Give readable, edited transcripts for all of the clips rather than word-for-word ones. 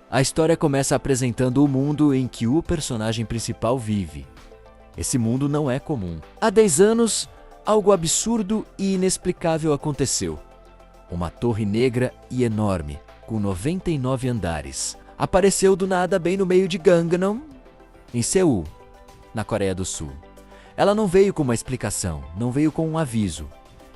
A história começa apresentando o mundo em que o personagem principal vive. Esse mundo não é comum. Há 10 anos, algo absurdo e inexplicável aconteceu. Uma torre negra e enorme, com 99 andares, apareceu do nada bem no meio de Gangnam, em Seul, na Coreia do Sul. Ela não veio com uma explicação, não veio com um aviso.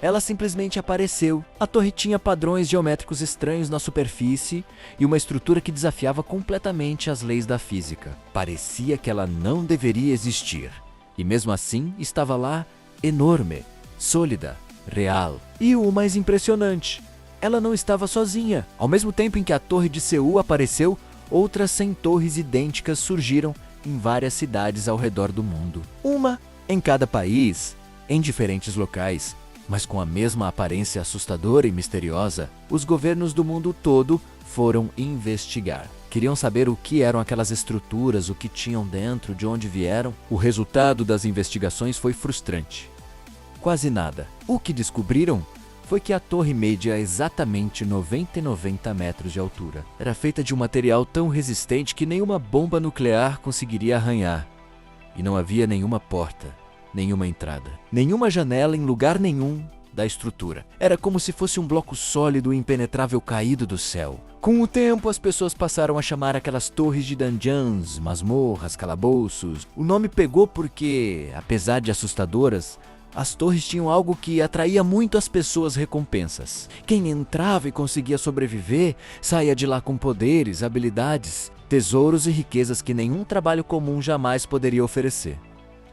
Ela simplesmente apareceu. A torre tinha padrões geométricos estranhos na superfície e uma estrutura que desafiava completamente as leis da física. Parecia que ela não deveria existir. E mesmo assim, estava lá, enorme, sólida, real. E o mais impressionante, ela não estava sozinha. Ao mesmo tempo em que a Torre de Seul apareceu, outras 100 torres idênticas surgiram em várias cidades ao redor do mundo. Uma em cada país, em diferentes locais, mas com a mesma aparência assustadora e misteriosa. Os governos do mundo todo foram investigar. Queriam saber o que eram aquelas estruturas, o que tinham dentro, de onde vieram. O resultado das investigações foi frustrante. Quase nada. O que descobriram foi que a torre media exatamente 90 metros de altura. Era feita de um material tão resistente que nenhuma bomba nuclear conseguiria arranhar. E não havia nenhuma porta, nenhuma entrada, nenhuma janela em lugar nenhum da estrutura. Era como se fosse um bloco sólido e impenetrável caído do céu. Com o tempo, as pessoas passaram a chamar aquelas torres de dungeons, masmorras, calabouços. O nome pegou porque, apesar de assustadoras, as torres tinham algo que atraía muito as pessoas: recompensas. Quem entrava e conseguia sobreviver, saía de lá com poderes, habilidades, tesouros e riquezas que nenhum trabalho comum jamais poderia oferecer.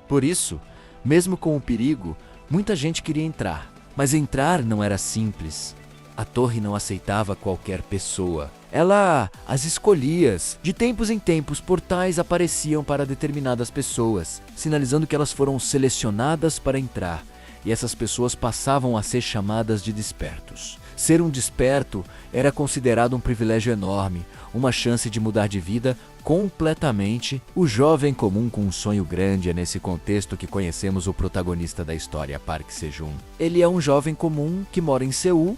Por isso, mesmo com o perigo, muita gente queria entrar. Mas entrar não era simples. A torre não aceitava qualquer pessoa. Ela as escolhia. De tempos em tempos, portais apareciam para determinadas pessoas, sinalizando que elas foram selecionadas para entrar, e essas pessoas passavam a ser chamadas de despertos. Ser um desperto era considerado um privilégio enorme, uma chance de mudar de vida completamente. O jovem comum com um sonho grande. É nesse contexto que conhecemos o protagonista da história, Park Sejun. Ele é um jovem comum que mora em Seul,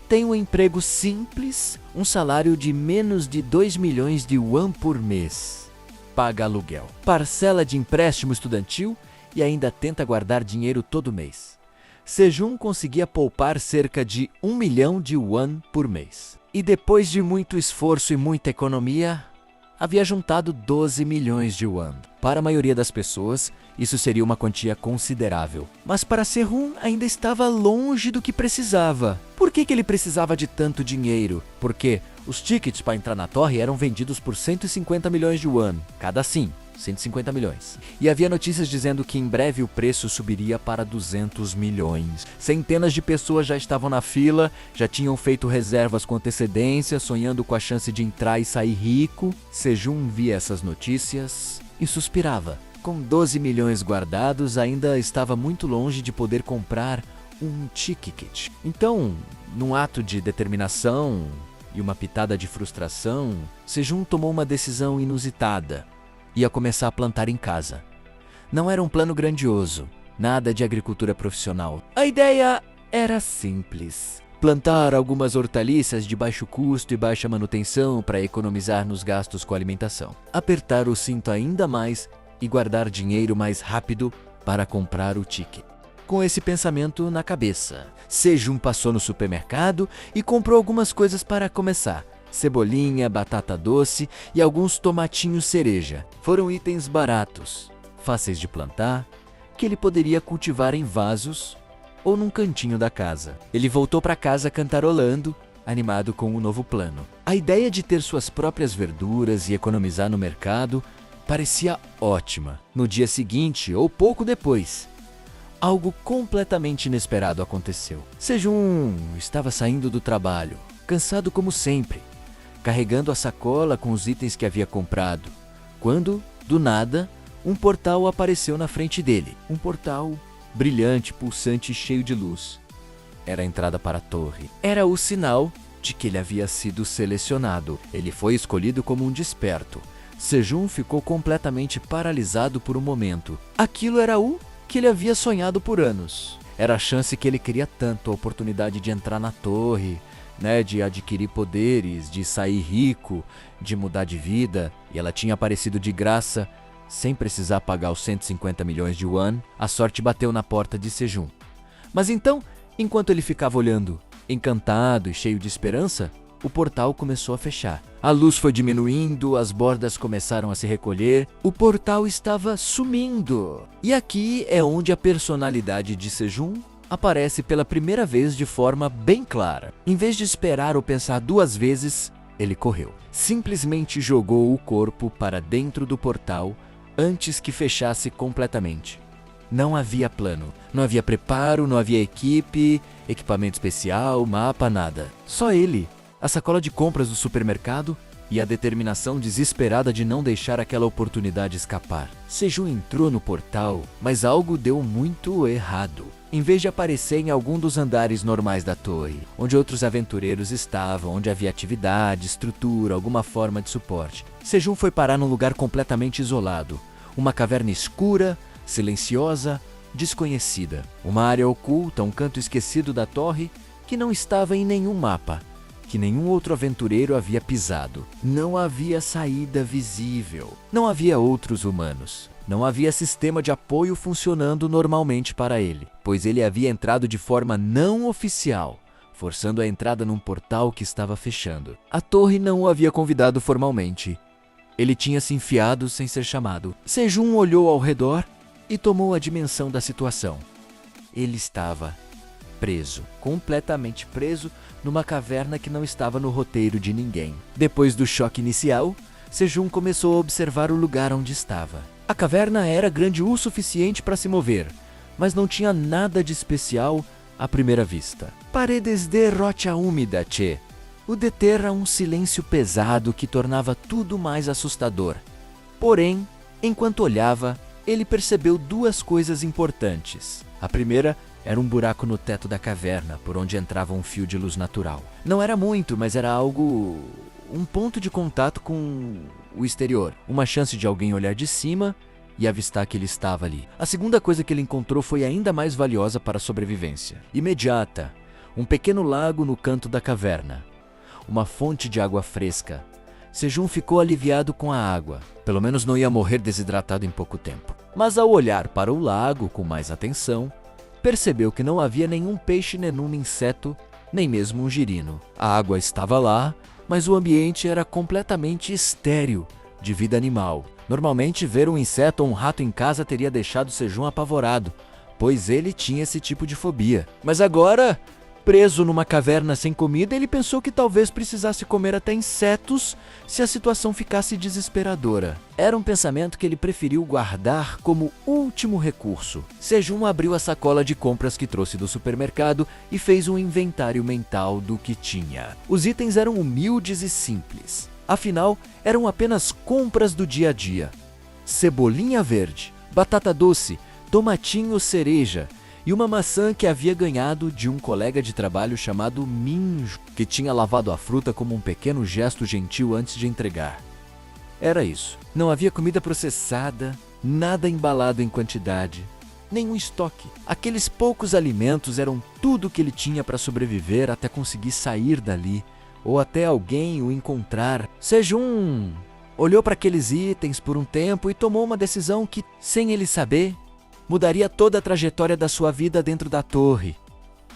tem um emprego simples, um salário de menos de 2 milhões de won por mês. Paga aluguel, parcela de empréstimo estudantil e ainda tenta guardar dinheiro todo mês. Sejun conseguia poupar cerca de 1 milhão de won por mês. E depois de muito esforço e muita economia, havia juntado 12 milhões de won. Para a maioria das pessoas, isso seria uma quantia considerável. Mas para Sejun ainda estava longe do que precisava. Por que ele precisava de tanto dinheiro? Porque os tickets para entrar na torre eram vendidos por 150 milhões de won, cada sim. 150 milhões. E havia notícias dizendo que em breve o preço subiria para 200 milhões. Centenas de pessoas já estavam na fila, já tinham feito reservas com antecedência, sonhando com a chance de entrar e sair rico. Sejun via essas notícias e suspirava. Com 12 milhões guardados, ainda estava muito longe de poder comprar um ticket. Então, num ato de determinação e uma pitada de frustração, Sejun tomou uma decisão inusitada. Ia começar a plantar em casa. Não era um plano grandioso, nada de agricultura profissional. A ideia era simples: plantar algumas hortaliças de baixo custo e baixa manutenção para economizar nos gastos com alimentação. Apertar o cinto ainda mais e guardar dinheiro mais rápido para comprar o ticket. Com esse pensamento na cabeça, Sejun passou no supermercado e comprou algumas coisas para começar. Cebolinha, batata doce e alguns tomatinhos cereja. Foram itens baratos, fáceis de plantar, que ele poderia cultivar em vasos ou num cantinho da casa. Ele voltou para casa cantarolando, animado com o novo plano. A ideia de ter suas próprias verduras e economizar no mercado parecia ótima. No dia seguinte, ou pouco depois, algo completamente inesperado aconteceu. Sejun estava saindo do trabalho, cansado como sempre, carregando a sacola com os itens que havia comprado, quando, do nada, um portal apareceu na frente dele. Um portal brilhante, pulsante e cheio de luz. Era a entrada para a torre. Era o sinal de que ele havia sido selecionado. Ele foi escolhido como um desperto. Sejun ficou completamente paralisado por um momento. Aquilo era o que ele havia sonhado por anos. Era a chance que ele queria tanto, a oportunidade de entrar na torre, né, de adquirir poderes, de sair rico, de mudar de vida, e ela tinha aparecido de graça, sem precisar pagar os 150 milhões de yuan, a sorte bateu na porta de Sejong. Mas então, enquanto ele ficava olhando, encantado e cheio de esperança, o portal começou a fechar. A luz foi diminuindo, as bordas começaram a se recolher, o portal estava sumindo. E aqui é onde a personalidade de Sejong aparece pela primeira vez de forma bem clara. Em vez de esperar ou pensar duas vezes, ele correu. Simplesmente jogou o corpo para dentro do portal antes que fechasse completamente. Não havia plano, não havia preparo, não havia equipe, equipamento especial, mapa, nada. Só ele, a sacola de compras do supermercado e a determinação desesperada de não deixar aquela oportunidade escapar. Sejong entrou no portal, mas algo deu muito errado. Em vez de aparecer em algum dos andares normais da torre, onde outros aventureiros estavam, onde havia atividade, estrutura, alguma forma de suporte, Sejong foi parar num lugar completamente isolado. Uma caverna escura, silenciosa, desconhecida. Uma área oculta, um canto esquecido da torre que não estava em nenhum mapa, que nenhum outro aventureiro havia pisado. Não havia saída visível. Não havia outros humanos. Não havia sistema de apoio funcionando normalmente para ele, pois ele havia entrado de forma não oficial, forçando a entrada num portal que estava fechando. A torre não o havia convidado formalmente. Ele tinha se enfiado sem ser chamado. Sejong olhou ao redor e tomou a dimensão da situação. Ele estava preso, completamente preso, numa caverna que não estava no roteiro de ninguém. Depois do choque inicial, Sejong começou a observar o lugar onde estava. A caverna era grande o suficiente para se mover, mas não tinha nada de especial à primeira vista. Paredes de rocha úmida, che. O deterra um silêncio pesado que tornava tudo mais assustador. Porém, enquanto olhava, ele percebeu duas coisas importantes. A primeira era um buraco no teto da caverna, por onde entrava um fio de luz natural. Não era muito, mas era algo... um ponto de contato com o exterior. Uma chance de alguém olhar de cima e avistar que ele estava ali. A segunda coisa que ele encontrou foi ainda mais valiosa para a sobrevivência. Imediata. Um pequeno lago no canto da caverna. Uma fonte de água fresca. Sejong ficou aliviado com a água. Pelo menos não ia morrer desidratado em pouco tempo. Mas ao olhar para o lago com mais atenção, percebeu que não havia nenhum peixe, nenhum inseto, nem mesmo um girino. A água estava lá, mas o ambiente era completamente estéril de vida animal. Normalmente, ver um inseto ou um rato em casa teria deixado Sejong apavorado, pois ele tinha esse tipo de fobia. Mas agora, preso numa caverna sem comida, ele pensou que talvez precisasse comer até insetos se a situação ficasse desesperadora. Era um pensamento que ele preferiu guardar como último recurso. Sejong abriu a sacola de compras que trouxe do supermercado e fez um inventário mental do que tinha. Os itens eram humildes e simples. Afinal, eram apenas compras do dia a dia. Cebolinha verde, batata doce, tomatinho cereja e uma maçã que havia ganhado de um colega de trabalho chamado Minjo, que tinha lavado a fruta como um pequeno gesto gentil antes de entregar. Era isso. Não havia comida processada, nada embalado em quantidade, nenhum estoque. Aqueles poucos alimentos eram tudo que ele tinha para sobreviver até conseguir sair dali, ou até alguém o encontrar. Sejong olhou para aqueles itens por um tempo e tomou uma decisão que, sem ele saber, mudaria toda a trajetória da sua vida dentro da torre.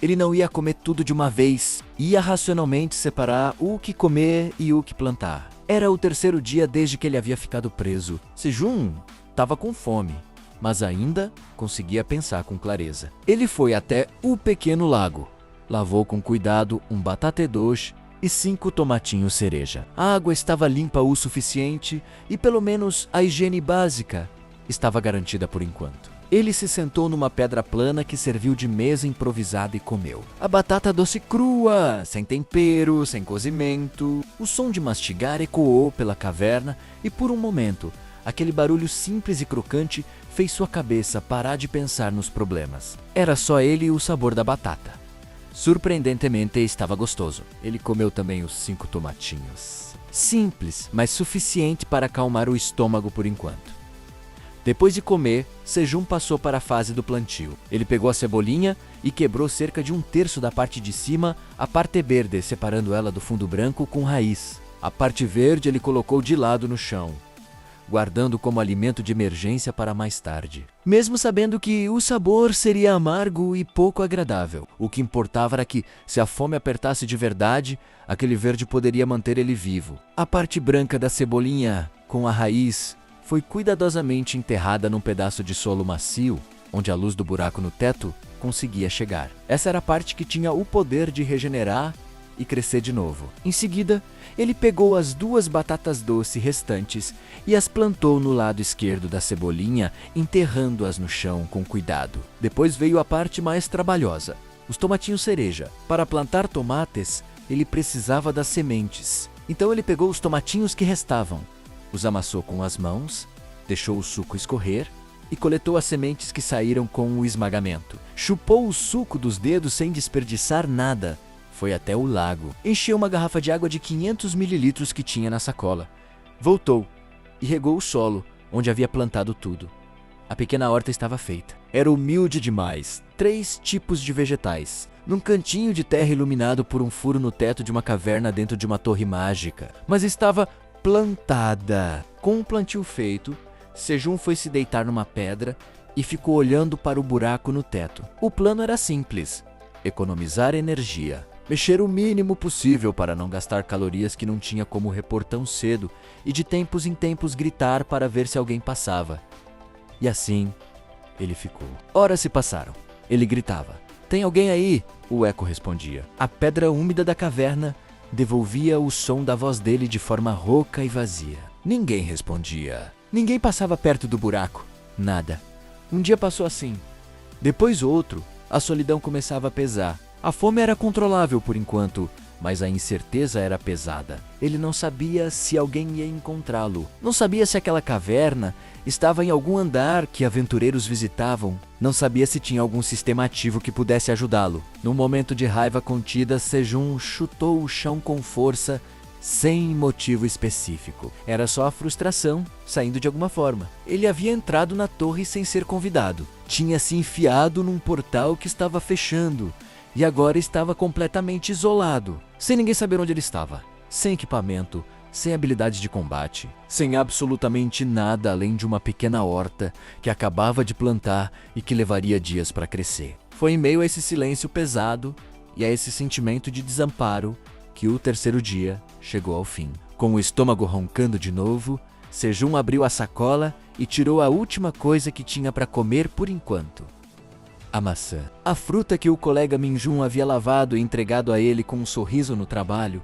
Ele não ia comer tudo de uma vez, ia racionalmente separar o que comer e o que plantar. Era o terceiro dia desde que ele havia ficado preso. Sejong estava com fome, mas ainda conseguia pensar com clareza. Ele foi até o pequeno lago, lavou com cuidado um batata doce e 5 tomatinhos cereja. A água estava limpa o suficiente e pelo menos a higiene básica estava garantida por enquanto. Ele se sentou numa pedra plana que serviu de mesa improvisada e comeu. A batata doce crua, sem tempero, sem cozimento. O som de mastigar ecoou pela caverna e por um momento, aquele barulho simples e crocante fez sua cabeça parar de pensar nos problemas. Era só ele e o sabor da batata. Surpreendentemente, estava gostoso. Ele comeu também os 5 tomatinhos. Simples, mas suficiente para acalmar o estômago por enquanto. Depois de comer, Sejum passou para a fase do plantio. Ele pegou a cebolinha e quebrou cerca de 1/3 da parte de cima, a parte verde, separando ela do fundo branco com raiz. A parte verde ele colocou de lado no chão, guardando como alimento de emergência para mais tarde. Mesmo sabendo que o sabor seria amargo e pouco agradável, o que importava era que, se a fome apertasse de verdade, aquele verde poderia manter ele vivo. A parte branca da cebolinha, com a raiz, foi cuidadosamente enterrada num pedaço de solo macio, onde a luz do buraco no teto conseguia chegar. Essa era a parte que tinha o poder de regenerar e crescer de novo. Em seguida, ele pegou as 2 batatas doces restantes e as plantou no lado esquerdo da cebolinha, enterrando-as no chão com cuidado. Depois veio a parte mais trabalhosa, os tomatinhos cereja. Para plantar tomates, ele precisava das sementes. Então ele pegou os tomatinhos que restavam, os amassou com as mãos, deixou o suco escorrer e coletou as sementes que saíram com o esmagamento. Chupou o suco dos dedos sem desperdiçar nada. Foi até o lago. Encheu uma garrafa de água de 500 ml que tinha na sacola. Voltou e regou o solo, onde havia plantado tudo. A pequena horta estava feita. Era humilde demais. 3 tipos de vegetais. Num cantinho de terra iluminado por um furo no teto de uma caverna dentro de uma torre mágica. Mas estava plantada. Com o plantio feito, Sejum foi se deitar numa pedra e ficou olhando para o buraco no teto. O plano era simples: economizar energia. Mexer o mínimo possível para não gastar calorias que não tinha como repor tão cedo e de tempos em tempos gritar para ver se alguém passava. E assim, ele ficou. Horas se passaram. Ele gritava: "Tem alguém aí?" O eco respondia. A pedra úmida da caverna devolvia o som da voz dele de forma rouca e vazia. Ninguém respondia. Ninguém passava perto do buraco. Nada. Um dia passou assim. Depois outro, a solidão começava a pesar. A fome era controlável por enquanto, mas a incerteza era pesada. Ele não sabia se alguém ia encontrá-lo. Não sabia se aquela caverna estava em algum andar que aventureiros visitavam. Não sabia se tinha algum sistema ativo que pudesse ajudá-lo. Num momento de raiva contida, Sejum chutou o chão com força, sem motivo específico. Era só a frustração, saindo de alguma forma. Ele havia entrado na torre sem ser convidado. Tinha se enfiado num portal que estava fechando. E agora estava completamente isolado, sem ninguém saber onde ele estava, sem equipamento, sem habilidades de combate, sem absolutamente nada além de uma pequena horta que acabava de plantar e que levaria dias para crescer. Foi em meio a esse silêncio pesado e a esse sentimento de desamparo que o 3º dia chegou ao fim. Com o estômago roncando de novo, Sejum abriu a sacola e tirou a última coisa que tinha para comer por enquanto: a maçã. A fruta que o colega Minjum havia lavado e entregado a ele com um sorriso no trabalho.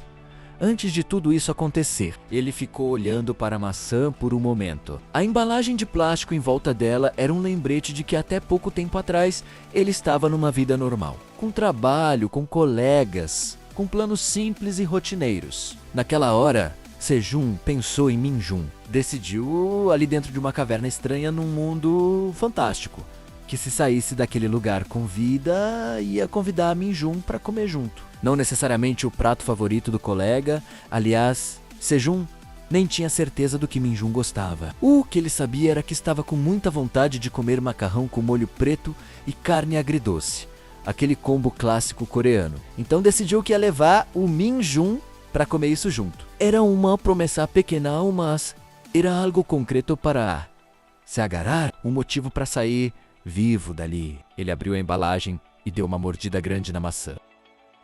Antes de tudo isso acontecer, ele ficou olhando para a maçã por um momento. A embalagem de plástico em volta dela era um lembrete de que até pouco tempo atrás ele estava numa vida normal, com trabalho, com colegas, com planos simples e rotineiros. Naquela hora, Sejum pensou em Minjum. Decidiu ali dentro de uma caverna estranha num mundo fantástico, que se saísse daquele lugar com vida, ia convidar a Minjum para comer junto. Não necessariamente o prato favorito do colega, aliás, Sejum nem tinha certeza do que Minjum gostava. O que ele sabia era que estava com muita vontade de comer macarrão com molho preto e carne agridoce, aquele combo clássico coreano. Então decidiu que ia levar o Minjum para comer isso junto. Era uma promessa pequena, mas era algo concreto para se agarrar, um motivo para sair vivo dali. Ele abriu a embalagem e deu uma mordida grande na maçã.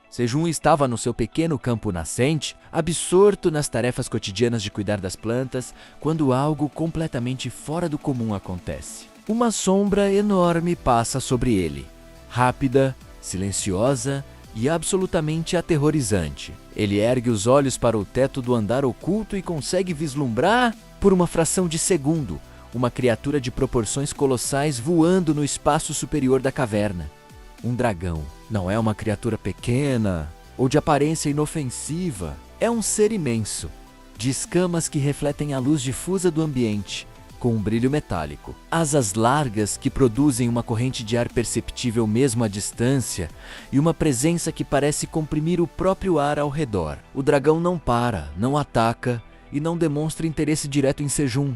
Sejum estava no seu pequeno campo nascente, absorto nas tarefas cotidianas de cuidar das plantas, quando algo completamente fora do comum acontece. Uma sombra enorme passa sobre ele, rápida, silenciosa e absolutamente aterrorizante. Ele ergue os olhos para o teto do andar oculto e consegue vislumbrar, por uma fração de segundo, uma criatura de proporções colossais voando no espaço superior da caverna. Um dragão. Não é uma criatura pequena ou de aparência inofensiva. É um ser imenso, de escamas que refletem a luz difusa do ambiente, com um brilho metálico. Asas largas que produzem uma corrente de ar perceptível mesmo à distância e uma presença que parece comprimir o próprio ar ao redor. O dragão não para, não ataca e não demonstra interesse direto em Sejum.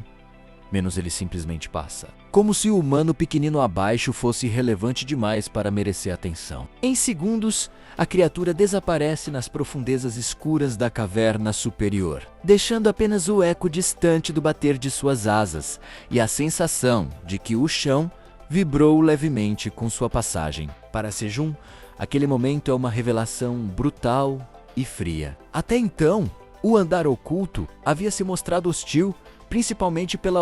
menos ele simplesmente passa. Como se o humano pequenino abaixo fosse relevante demais para merecer atenção. Em segundos, a criatura desaparece nas profundezas escuras da caverna superior, deixando apenas o eco distante do bater de suas asas e a sensação de que o chão vibrou levemente com sua passagem. Para Sejun, aquele momento é uma revelação brutal e fria. Até então, o andar oculto havia se mostrado hostil, principalmente pela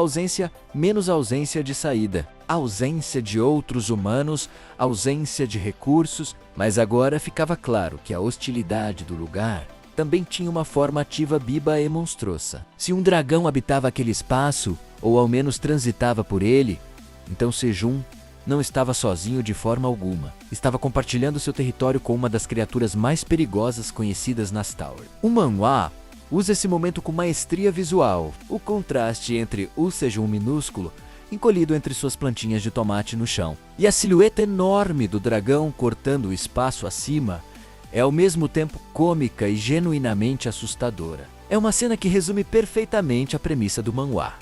menos ausência de saída, ausência de outros humanos, ausência de recursos, mas agora ficava claro que a hostilidade do lugar também tinha uma forma ativa biba e monstruosa. Se um dragão habitava aquele espaço, ou ao menos transitava por ele, então Sejun não estava sozinho de forma alguma. Estava compartilhando seu território com uma das criaturas mais perigosas conhecidas nas Tower. O manhwa usa esse momento com maestria visual, o contraste entre o Sejun minúsculo, encolhido entre suas plantinhas de tomate no chão, e a silhueta enorme do dragão cortando o espaço acima, é ao mesmo tempo cômica e genuinamente assustadora. É uma cena que resume perfeitamente a premissa do manhwa.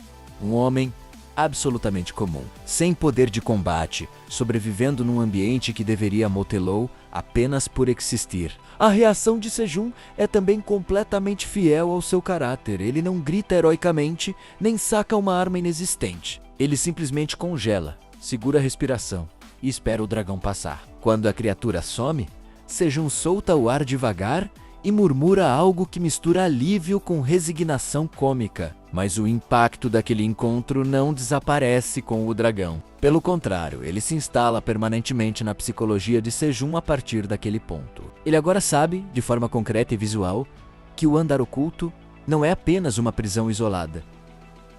Um homem absolutamente comum, sem poder de combate, sobrevivendo num ambiente que deveria amotê-lo apenas por existir. A reação de Sejun é também completamente fiel ao seu caráter. Ele não grita heroicamente, nem saca uma arma inexistente. Ele simplesmente congela, segura a respiração e espera o dragão passar. Quando a criatura some, Sejun solta o ar devagar e murmura algo que mistura alívio com resignação cômica. Mas o impacto daquele encontro não desaparece com o dragão. Pelo contrário, ele se instala permanentemente na psicologia de Sejun a partir daquele ponto. Ele agora sabe, de forma concreta e visual, que o andar oculto não é apenas uma prisão isolada.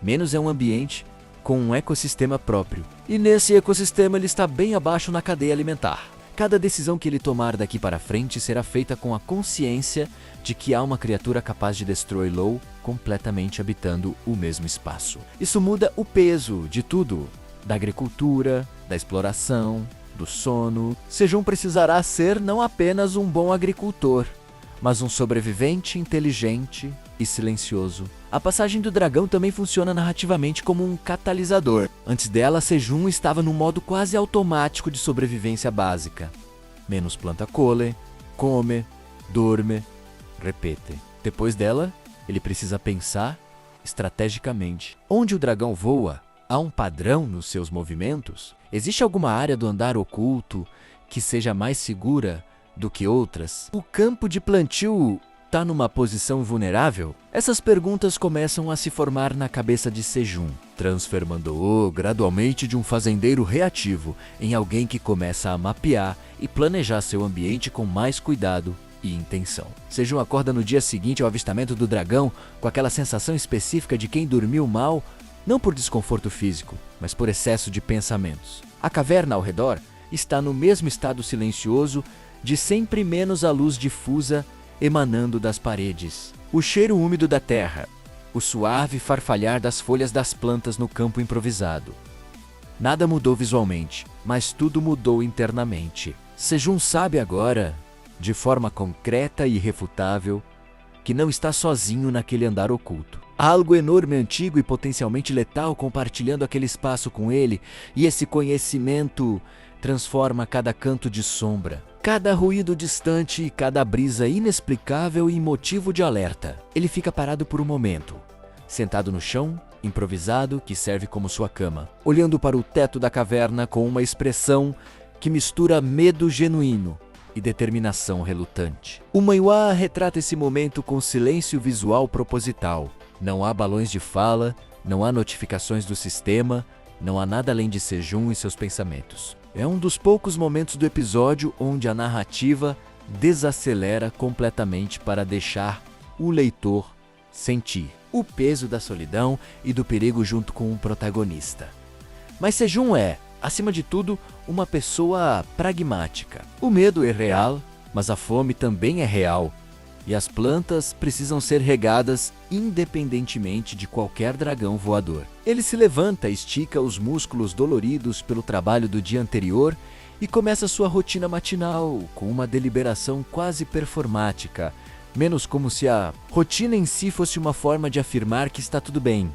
Menos é um ambiente com um ecossistema próprio. E nesse ecossistema ele está bem abaixo na cadeia alimentar. Cada decisão que ele tomar daqui para frente será feita com a consciência de que há uma criatura capaz de destruí-lo completamente habitando o mesmo espaço. Isso muda o peso de tudo, da agricultura, da exploração, do sono. Sejun precisará ser não apenas um bom agricultor, mas um sobrevivente inteligente e silencioso. A passagem do dragão também funciona narrativamente como um catalisador. Antes dela, Sejun estava no modo quase automático de sobrevivência básica. Menos planta cole, come, dorme, repete. Depois dela, ele precisa pensar estrategicamente. Onde o dragão voa, há um padrão nos seus movimentos? Existe alguma área do andar oculto que seja mais segura do que outras? O campo de plantio está numa posição vulnerável? Essas perguntas começam a se formar na cabeça de Sejun, transformando-o gradualmente de um fazendeiro reativo em alguém que começa a mapear e planejar seu ambiente com mais cuidado e intenção. Sejun acorda no dia seguinte ao avistamento do dragão com aquela sensação específica de quem dormiu mal, não por desconforto físico, mas por excesso de pensamentos. A caverna ao redor está no mesmo estado silencioso de sempre menos a luz difusa emanando das paredes. O cheiro úmido da terra, o suave farfalhar das folhas das plantas no campo improvisado. Nada mudou visualmente, mas tudo mudou internamente. Sejun sabe agora, de forma concreta e irrefutável, que não está sozinho naquele andar oculto. Há algo enorme, antigo e potencialmente letal compartilhando aquele espaço com ele, e esse conhecimento transforma cada canto de sombra, cada ruído distante e cada brisa inexplicável em motivo de alerta. Ele fica parado por um momento, sentado no chão, improvisado, que serve como sua cama, olhando para o teto da caverna com uma expressão que mistura medo genuíno e determinação relutante. O manhwa retrata esse momento com silêncio visual proposital. Não há balões de fala, não há notificações do sistema, não há nada além de Sejun e seus pensamentos. É um dos poucos momentos do episódio onde a narrativa desacelera completamente para deixar o leitor sentir o peso da solidão e do perigo junto com o protagonista. Mas Sejun é, acima de tudo, uma pessoa pragmática. O medo é real, mas a fome também é real. E as plantas precisam ser regadas independentemente de qualquer dragão voador. Ele se levanta, estica os músculos doloridos pelo trabalho do dia anterior e começa sua rotina matinal com uma deliberação quase performática, menos como se a rotina em si fosse uma forma de afirmar que está tudo bem,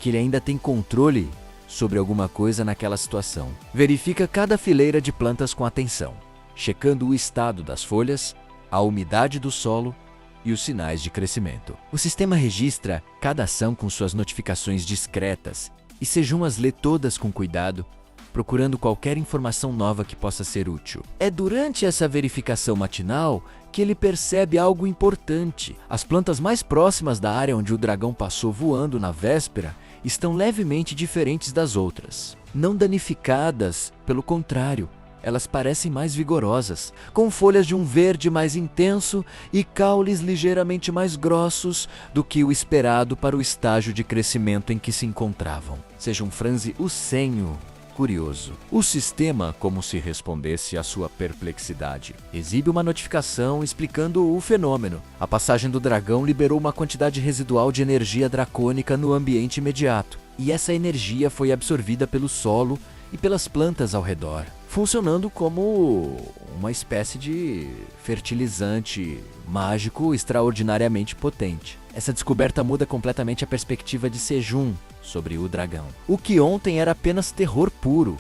que ele ainda tem controle sobre alguma coisa naquela situação. Verifica cada fileira de plantas com atenção, checando o estado das folhas, a umidade do solo e os sinais de crescimento. O sistema registra cada ação com suas notificações discretas e Sejun as lê todas com cuidado, procurando qualquer informação nova que possa ser útil. É durante essa verificação matinal que ele percebe algo importante. As plantas mais próximas da área onde o dragão passou voando na véspera estão levemente diferentes das outras. Não danificadas, pelo contrário, elas parecem mais vigorosas, com folhas de um verde mais intenso e caules ligeiramente mais grossos do que o esperado para o estágio de crescimento em que se encontravam. Sejun franze o senho, curioso. O sistema, como se respondesse à sua perplexidade, exibe uma notificação explicando o fenômeno. A passagem do dragão liberou uma quantidade residual de energia dracônica no ambiente imediato, e essa energia foi absorvida pelo solo e pelas plantas ao redor, funcionando como uma espécie de fertilizante mágico extraordinariamente potente. Essa descoberta muda completamente a perspectiva de Sejun sobre o dragão. O que ontem era apenas terror puro,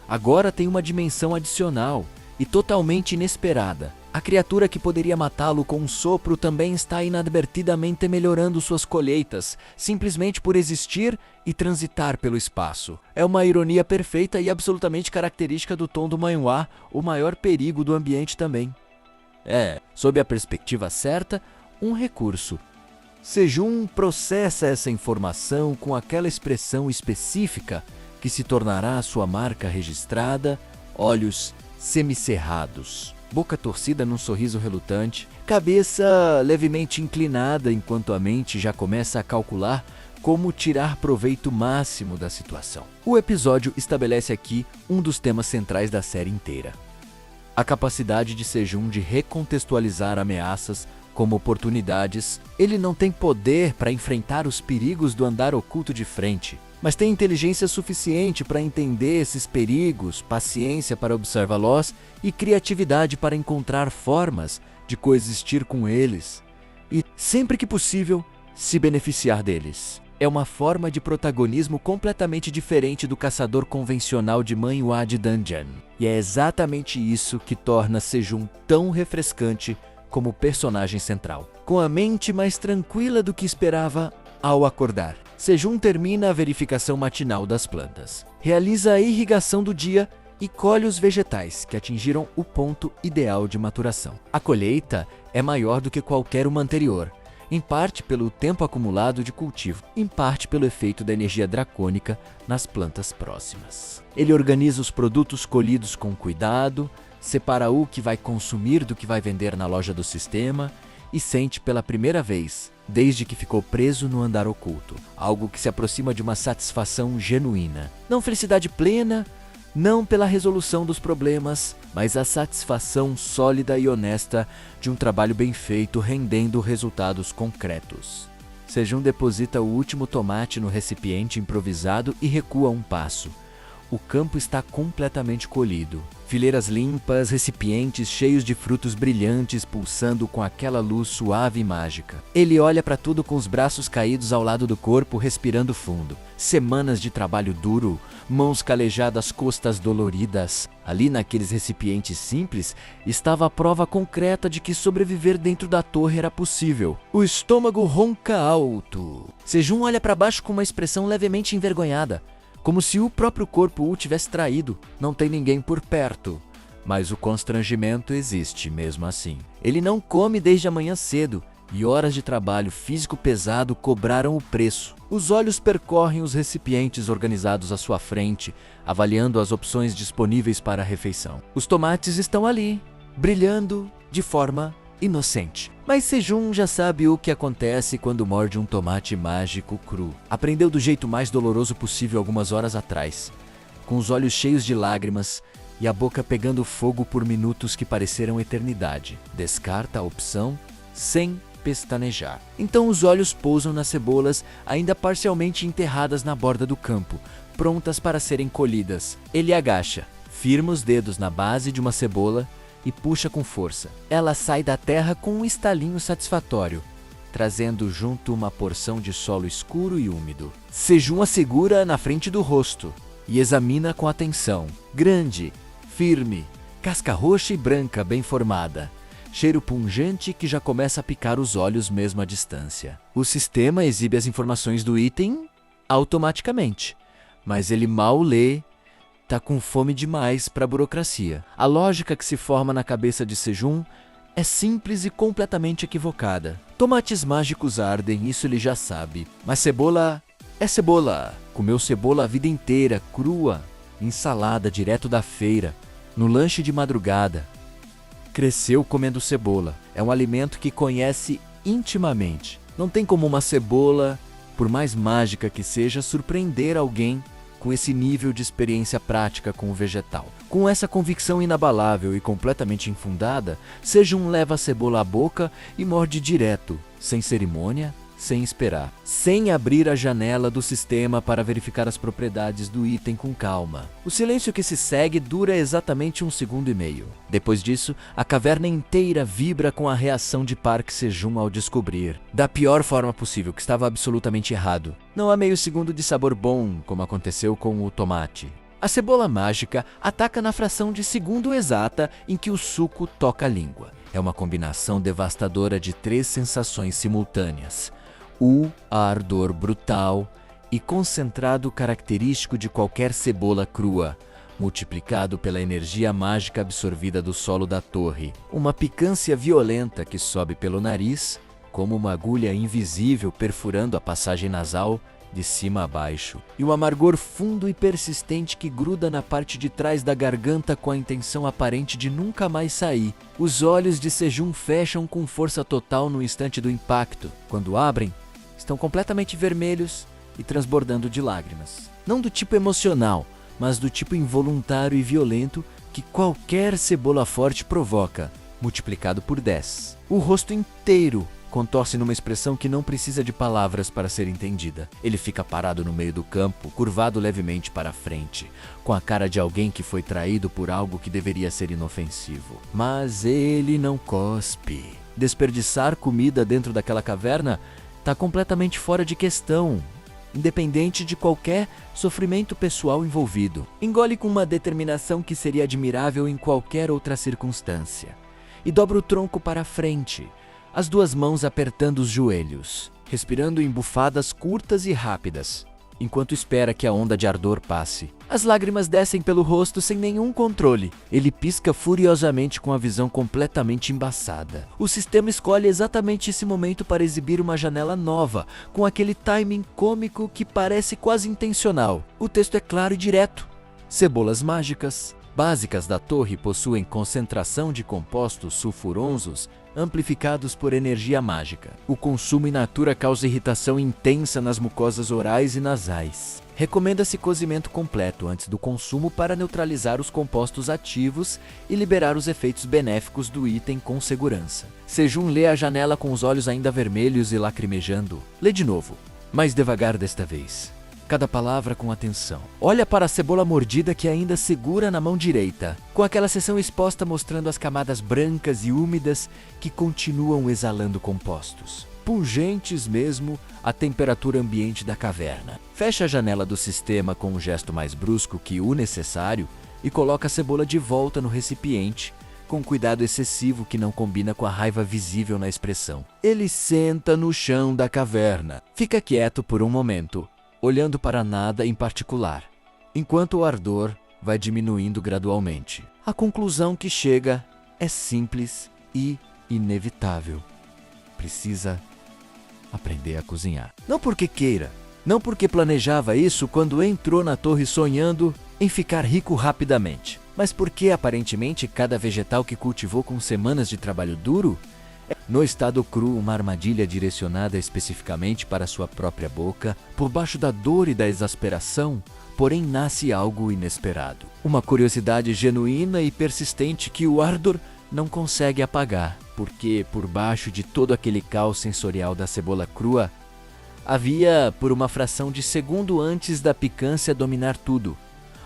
agora tem uma dimensão adicional e totalmente inesperada. A criatura que poderia matá-lo com um sopro também está inadvertidamente melhorando suas colheitas, simplesmente por existir e transitar pelo espaço. É uma ironia perfeita e absolutamente característica do tom do manhwa, o maior perigo do ambiente também. Sob a perspectiva certa, um recurso. Sejun processa essa informação com aquela expressão específica que se tornará a sua marca registrada, olhos semicerrados, boca torcida num sorriso relutante, cabeça levemente inclinada enquanto a mente já começa a calcular como tirar proveito máximo da situação. O episódio estabelece aqui um dos temas centrais da série inteira: a capacidade de Sejun de recontextualizar ameaças como oportunidades. Ele não tem poder para enfrentar os perigos do andar oculto de frente, mas tem inteligência suficiente para entender esses perigos, paciência para observá-los e criatividade para encontrar formas de coexistir com eles e, sempre que possível, se beneficiar deles. É uma forma de protagonismo completamente diferente do caçador convencional de manhwa de dungeon. E é exatamente isso que torna Sejun tão refrescante como personagem central. Com a mente mais tranquila do que esperava ao acordar, Sejun termina a verificação matinal das plantas, realiza a irrigação do dia e colhe os vegetais que atingiram o ponto ideal de maturação. A colheita é maior do que qualquer uma anterior, em parte pelo tempo acumulado de cultivo, em parte pelo efeito da energia dracônica nas plantas próximas. Ele organiza os produtos colhidos com cuidado, separa o que vai consumir do que vai vender na loja do sistema e sente pela primeira vez, desde que ficou preso no andar oculto, algo que se aproxima de uma satisfação genuína. Não felicidade plena, não pela resolução dos problemas, mas a satisfação sólida e honesta de um trabalho bem feito rendendo resultados concretos. Sejun deposita o último tomate no recipiente improvisado e recua um passo. O campo está completamente colhido. Fileiras limpas, recipientes cheios de frutos brilhantes pulsando com aquela luz suave e mágica. Ele olha para tudo com os braços caídos ao lado do corpo, respirando fundo. Semanas de trabalho duro, mãos calejadas, costas doloridas. Ali naqueles recipientes simples estava a prova concreta de que sobreviver dentro da torre era possível. O estômago ronca alto. Sejun olha para baixo com uma expressão levemente envergonhada, como se o próprio corpo o tivesse traído. Não tem ninguém por perto, mas o constrangimento existe mesmo assim. Ele não come desde a manhã cedo e horas de trabalho físico pesado cobraram o preço. Os olhos percorrem os recipientes organizados à sua frente, avaliando as opções disponíveis para a refeição. Os tomates estão ali, brilhando de forma inocente. Mas Sejun já sabe o que acontece quando morde um tomate mágico cru. Aprendeu do jeito mais doloroso possível algumas horas atrás, com os olhos cheios de lágrimas e a boca pegando fogo por minutos que pareceram eternidade. Descarta a opção sem pestanejar. Então os olhos pousam nas cebolas ainda parcialmente enterradas na borda do campo, prontas para serem colhidas. Ele agacha, firma os dedos na base de uma cebola e puxa com força. Ela sai da terra com um estalinho satisfatório. trazendo junto uma porção de solo escuro e úmido. Sejum a segura na frente do rosto e examina com atenção. Grande, firme, casca roxa e branca bem formada. Cheiro pungente que já começa a picar os olhos mesmo à distância. O sistema exibe as informações do item automaticamente, mas ele mal lê, tá com fome demais para a burocracia. A lógica que se forma na cabeça de Sejum é simples e completamente equivocada. Tomates mágicos ardem, isso ele já sabe, mas cebola é cebola. Comeu cebola a vida inteira, crua, em salada direto da feira, no lanche de madrugada. Cresceu comendo cebola. É um alimento que conhece intimamente. Não tem como uma cebola, por mais mágica que seja, surpreender alguém com esse nível de experiência prática com o vegetal. Com essa convicção inabalável e completamente infundada, Sejum leva a cebola à boca e morde direto, sem cerimônia, sem esperar, sem abrir a janela do sistema para verificar as propriedades do item com calma. O silêncio que se segue dura exatamente 1,5 segundos. Depois disso, a caverna inteira vibra com a reação de Park Sejum ao descobrir, da pior forma possível, que estava absolutamente errado. Não há meio segundo de sabor bom, como aconteceu com o tomate. A cebola mágica ataca na fração de segundo exata em que o suco toca a língua. É uma combinação devastadora de 3 sensações simultâneas. O ardor brutal e concentrado característico de qualquer cebola crua, multiplicado pela energia mágica absorvida do solo da torre. Uma picância violenta que sobe pelo nariz, como uma agulha invisível perfurando a passagem nasal de cima a baixo. E um amargor fundo e persistente que gruda na parte de trás da garganta com a intenção aparente de nunca mais sair. Os olhos de Sejum fecham com força total no instante do impacto. Quando abrem, estão completamente vermelhos e transbordando de lágrimas. Não do tipo emocional, mas do tipo involuntário e violento que qualquer cebola forte provoca, multiplicado por 10. O rosto inteiro contorce numa expressão que não precisa de palavras para ser entendida. Ele fica parado no meio do campo, curvado levemente para frente, com a cara de alguém que foi traído por algo que deveria ser inofensivo. Mas ele não cospe. Desperdiçar comida dentro daquela caverna está completamente fora de questão, independente de qualquer sofrimento pessoal envolvido. Engole com uma determinação que seria admirável em qualquer outra circunstância. E dobra o tronco para frente, as 2 mãos apertando os joelhos, respirando em bufadas curtas e rápidas, enquanto espera que a onda de ardor passe. As lágrimas descem pelo rosto sem nenhum controle. Ele pisca furiosamente com a visão completamente embaçada. O sistema escolhe exatamente esse momento para exibir uma janela nova, com aquele timing cômico que parece quase intencional. O texto é claro e direto. Cebolas mágicas básicas da torre possuem concentração de compostos sulfurosos amplificados por energia mágica. O consumo in natura causa irritação intensa nas mucosas orais e nasais. Recomenda-se cozimento completo antes do consumo para neutralizar os compostos ativos e liberar os efeitos benéficos do item com segurança. Sejum lê a janela com os olhos ainda vermelhos e lacrimejando. Lê de novo, mais devagar desta vez. Cada palavra com atenção. Olha para a cebola mordida que ainda segura na mão direita, com aquela seção exposta mostrando as camadas brancas e úmidas que continuam exalando compostos, pungentes mesmo à temperatura ambiente da caverna. Fecha a janela do sistema com um gesto mais brusco que o necessário e coloca a cebola de volta no recipiente, com cuidado excessivo que não combina com a raiva visível na expressão. Ele senta no chão da caverna. Fica quieto por um momento, olhando para nada em particular, enquanto o ardor vai diminuindo gradualmente. A conclusão que chega é simples e inevitável. Precisa aprender a cozinhar. Não porque queira, não porque planejava isso quando entrou na torre sonhando em ficar rico rapidamente, mas porque aparentemente cada vegetal que cultivou com semanas de trabalho duro no estado cru, uma armadilha direcionada especificamente para sua própria boca. Por baixo da dor e da exasperação, porém, nasce algo inesperado. Uma curiosidade genuína e persistente que o ardor não consegue apagar, porque por baixo de todo aquele caos sensorial da cebola crua, havia, por uma fração de segundo antes da picância dominar tudo,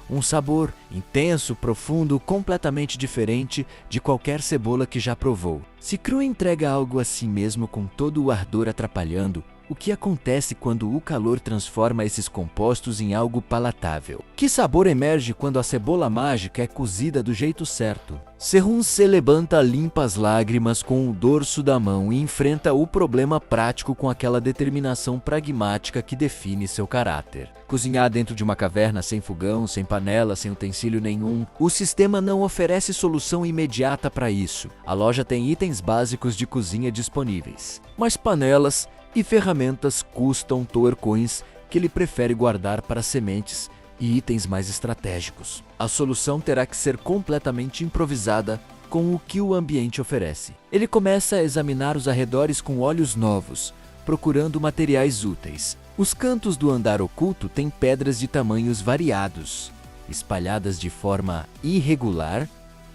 um sabor intenso, profundo, completamente diferente de qualquer cebola que já provou. Se crua entrega algo a si mesmo com todo o ardor atrapalhando, o que acontece quando o calor transforma esses compostos em algo palatável? Que sabor emerge quando a cebola mágica é cozida do jeito certo? Sehun se levanta limpa as lágrimas com o dorso da mão e enfrenta o problema prático com aquela determinação pragmática que define seu caráter. Cozinhar dentro de uma caverna sem fogão, sem panela, sem utensílio nenhum, o sistema não oferece solução imediata para isso. A loja tem itens básicos de cozinha disponíveis, mas panelas e ferramentas custam torcões que ele prefere guardar para sementes e itens mais estratégicos. A solução terá que ser completamente improvisada com o que o ambiente oferece. Ele começa a examinar os arredores com olhos novos, procurando materiais úteis. Os cantos do andar oculto têm pedras de tamanhos variados, espalhadas de forma irregular,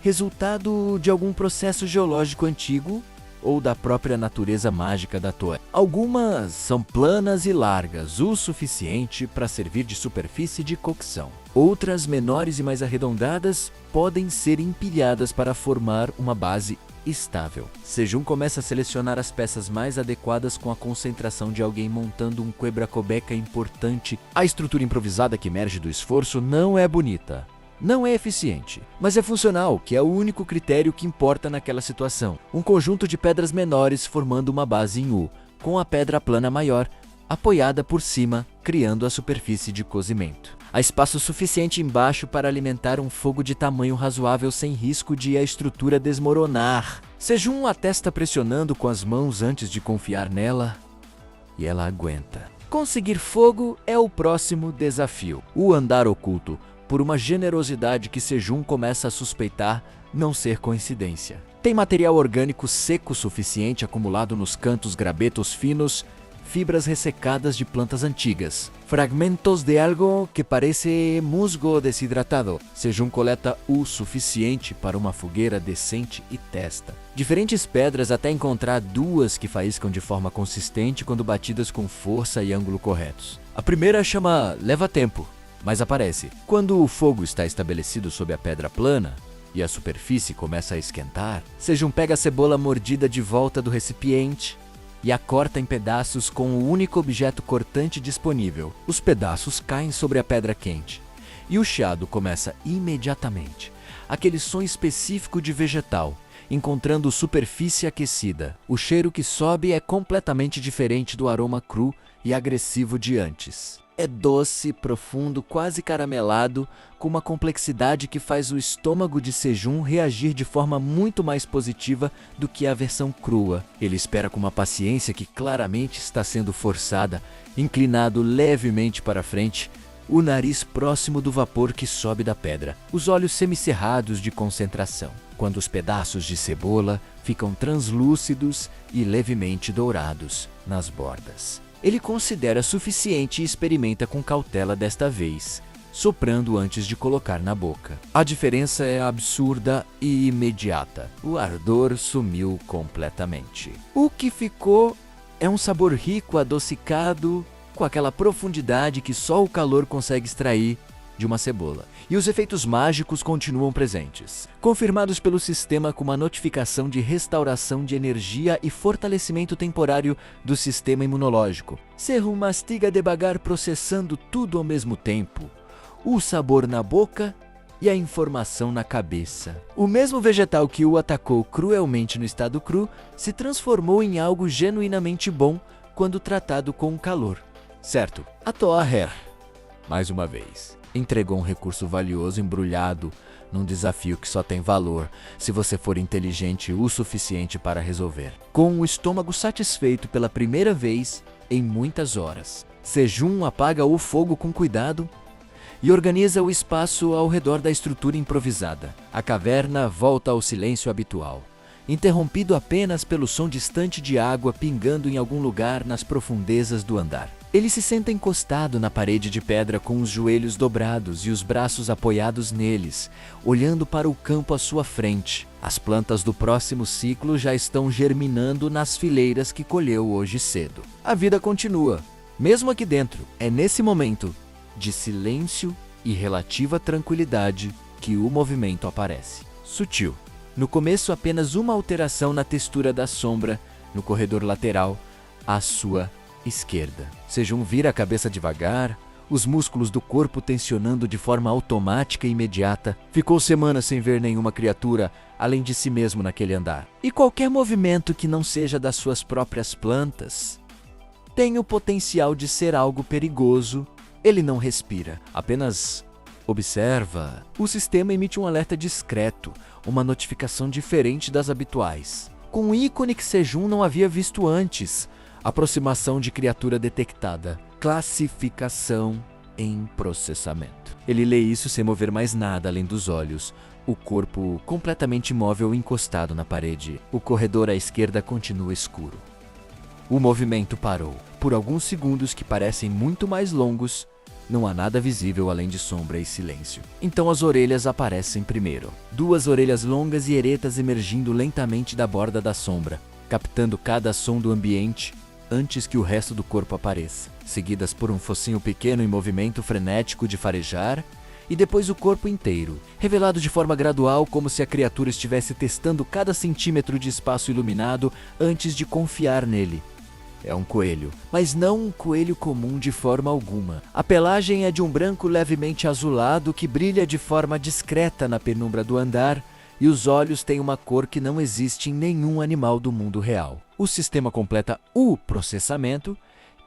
resultado de algum processo geológico antigo ou da própria natureza mágica da torre. Algumas são planas e largas, o suficiente para servir de superfície de cocção. Outras, menores e mais arredondadas, podem ser empilhadas para formar uma base estável. Sejun começa a selecionar as peças mais adequadas com a concentração de alguém montando um quebra-cobeca importante. A estrutura improvisada que emerge do esforço não é bonita. Não é eficiente, mas é funcional, que é o único critério que importa naquela situação. Um conjunto de pedras menores formando uma base em U, com a pedra plana maior, apoiada por cima, criando a superfície de cozimento. Há espaço suficiente embaixo para alimentar um fogo de tamanho razoável sem risco de a estrutura desmoronar. Sejun a testa pressionando com as mãos antes de confiar nela, e ela aguenta. Conseguir fogo é o próximo desafio. O andar oculto, por uma generosidade que Sejun começa a suspeitar não ser coincidência. Tem material orgânico seco suficiente acumulado nos cantos, grabetos finos, fibras ressecadas de plantas antigas, fragmentos de algo que parece musgo desidratado. Sejun coleta o suficiente para uma fogueira decente e testa diferentes pedras até encontrar duas que faiscam de forma consistente quando batidas com força e ângulo corretos. A primeira chama leva tempo, mas aparece. Quando o fogo está estabelecido sob a pedra plana e a superfície começa a esquentar, Sejun pega a cebola mordida de volta do recipiente e a corta em pedaços com o único objeto cortante disponível. Os pedaços caem sobre a pedra quente e o chiado começa imediatamente. Aquele som específico de vegetal, encontrando superfície aquecida. O cheiro que sobe é completamente diferente do aroma cru e agressivo de antes. É doce, profundo, quase caramelado, com uma complexidade que faz o estômago de Sejun reagir de forma muito mais positiva do que a versão crua. Ele espera com uma paciência que claramente está sendo forçada, inclinado levemente para frente, o nariz próximo do vapor que sobe da pedra, os olhos semicerrados de concentração, quando os pedaços de cebola ficam translúcidos e levemente dourados nas bordas. Ele considera suficiente e experimenta com cautela desta vez, soprando antes de colocar na boca. A diferença é absurda e imediata. O ardor sumiu completamente. O que ficou é um sabor rico, adocicado, com aquela profundidade que só o calor consegue extrair de uma cebola. E os efeitos mágicos continuam presentes, confirmados pelo sistema com uma notificação de restauração de energia e fortalecimento temporário do sistema imunológico. Sehun mastiga devagar, processando tudo ao mesmo tempo. O sabor na boca e a informação na cabeça. O mesmo vegetal que o atacou cruelmente no estado cru se transformou em algo genuinamente bom quando tratado com calor. Certo, a Toaher, mais uma vez, entregou um recurso valioso embrulhado num desafio que só tem valor se você for inteligente o suficiente para resolver. Com o estômago satisfeito pela primeira vez em muitas horas, Sejun apaga o fogo com cuidado e organiza o espaço ao redor da estrutura improvisada. A caverna volta ao silêncio habitual, interrompido apenas pelo som distante de água pingando em algum lugar nas profundezas do andar. Ele se senta encostado na parede de pedra com os joelhos dobrados e os braços apoiados neles, olhando para o campo à sua frente. As plantas do próximo ciclo já estão germinando nas fileiras que colheu hoje cedo. A vida continua, mesmo aqui dentro. É nesse momento de silêncio e relativa tranquilidade que o movimento aparece. Sutil. No começo, apenas uma alteração na textura da sombra no corredor lateral à sua esquerda. Sejum vira a cabeça devagar, os músculos do corpo tensionando de forma automática e imediata. Ficou semanas sem ver nenhuma criatura além de si mesmo naquele andar. E qualquer movimento que não seja das suas próprias plantas tem o potencial de ser algo perigoso. Ele não respira, apenas observa. O sistema emite um alerta discreto, uma notificação diferente das habituais, com um ícone que Sejum não havia visto antes. Aproximação de criatura detectada. Classificação em processamento. Ele lê isso sem mover mais nada além dos olhos, o corpo completamente imóvel encostado na parede. O corredor à esquerda continua escuro. O movimento parou. Por alguns segundos que parecem muito mais longos, não há nada visível além de sombra e silêncio. Então as orelhas aparecem primeiro. Duas orelhas longas e eretas emergindo lentamente da borda da sombra, captando cada som do ambiente antes que o resto do corpo apareça, seguidas por um focinho pequeno em movimento frenético de farejar, e depois o corpo inteiro, revelado de forma gradual, como se a criatura estivesse testando cada centímetro de espaço iluminado antes de confiar nele. É um coelho, mas não um coelho comum de forma alguma. A pelagem é de um branco levemente azulado que brilha de forma discreta na penumbra do andar, e os olhos têm uma cor que não existe em nenhum animal do mundo real. O sistema completa o processamento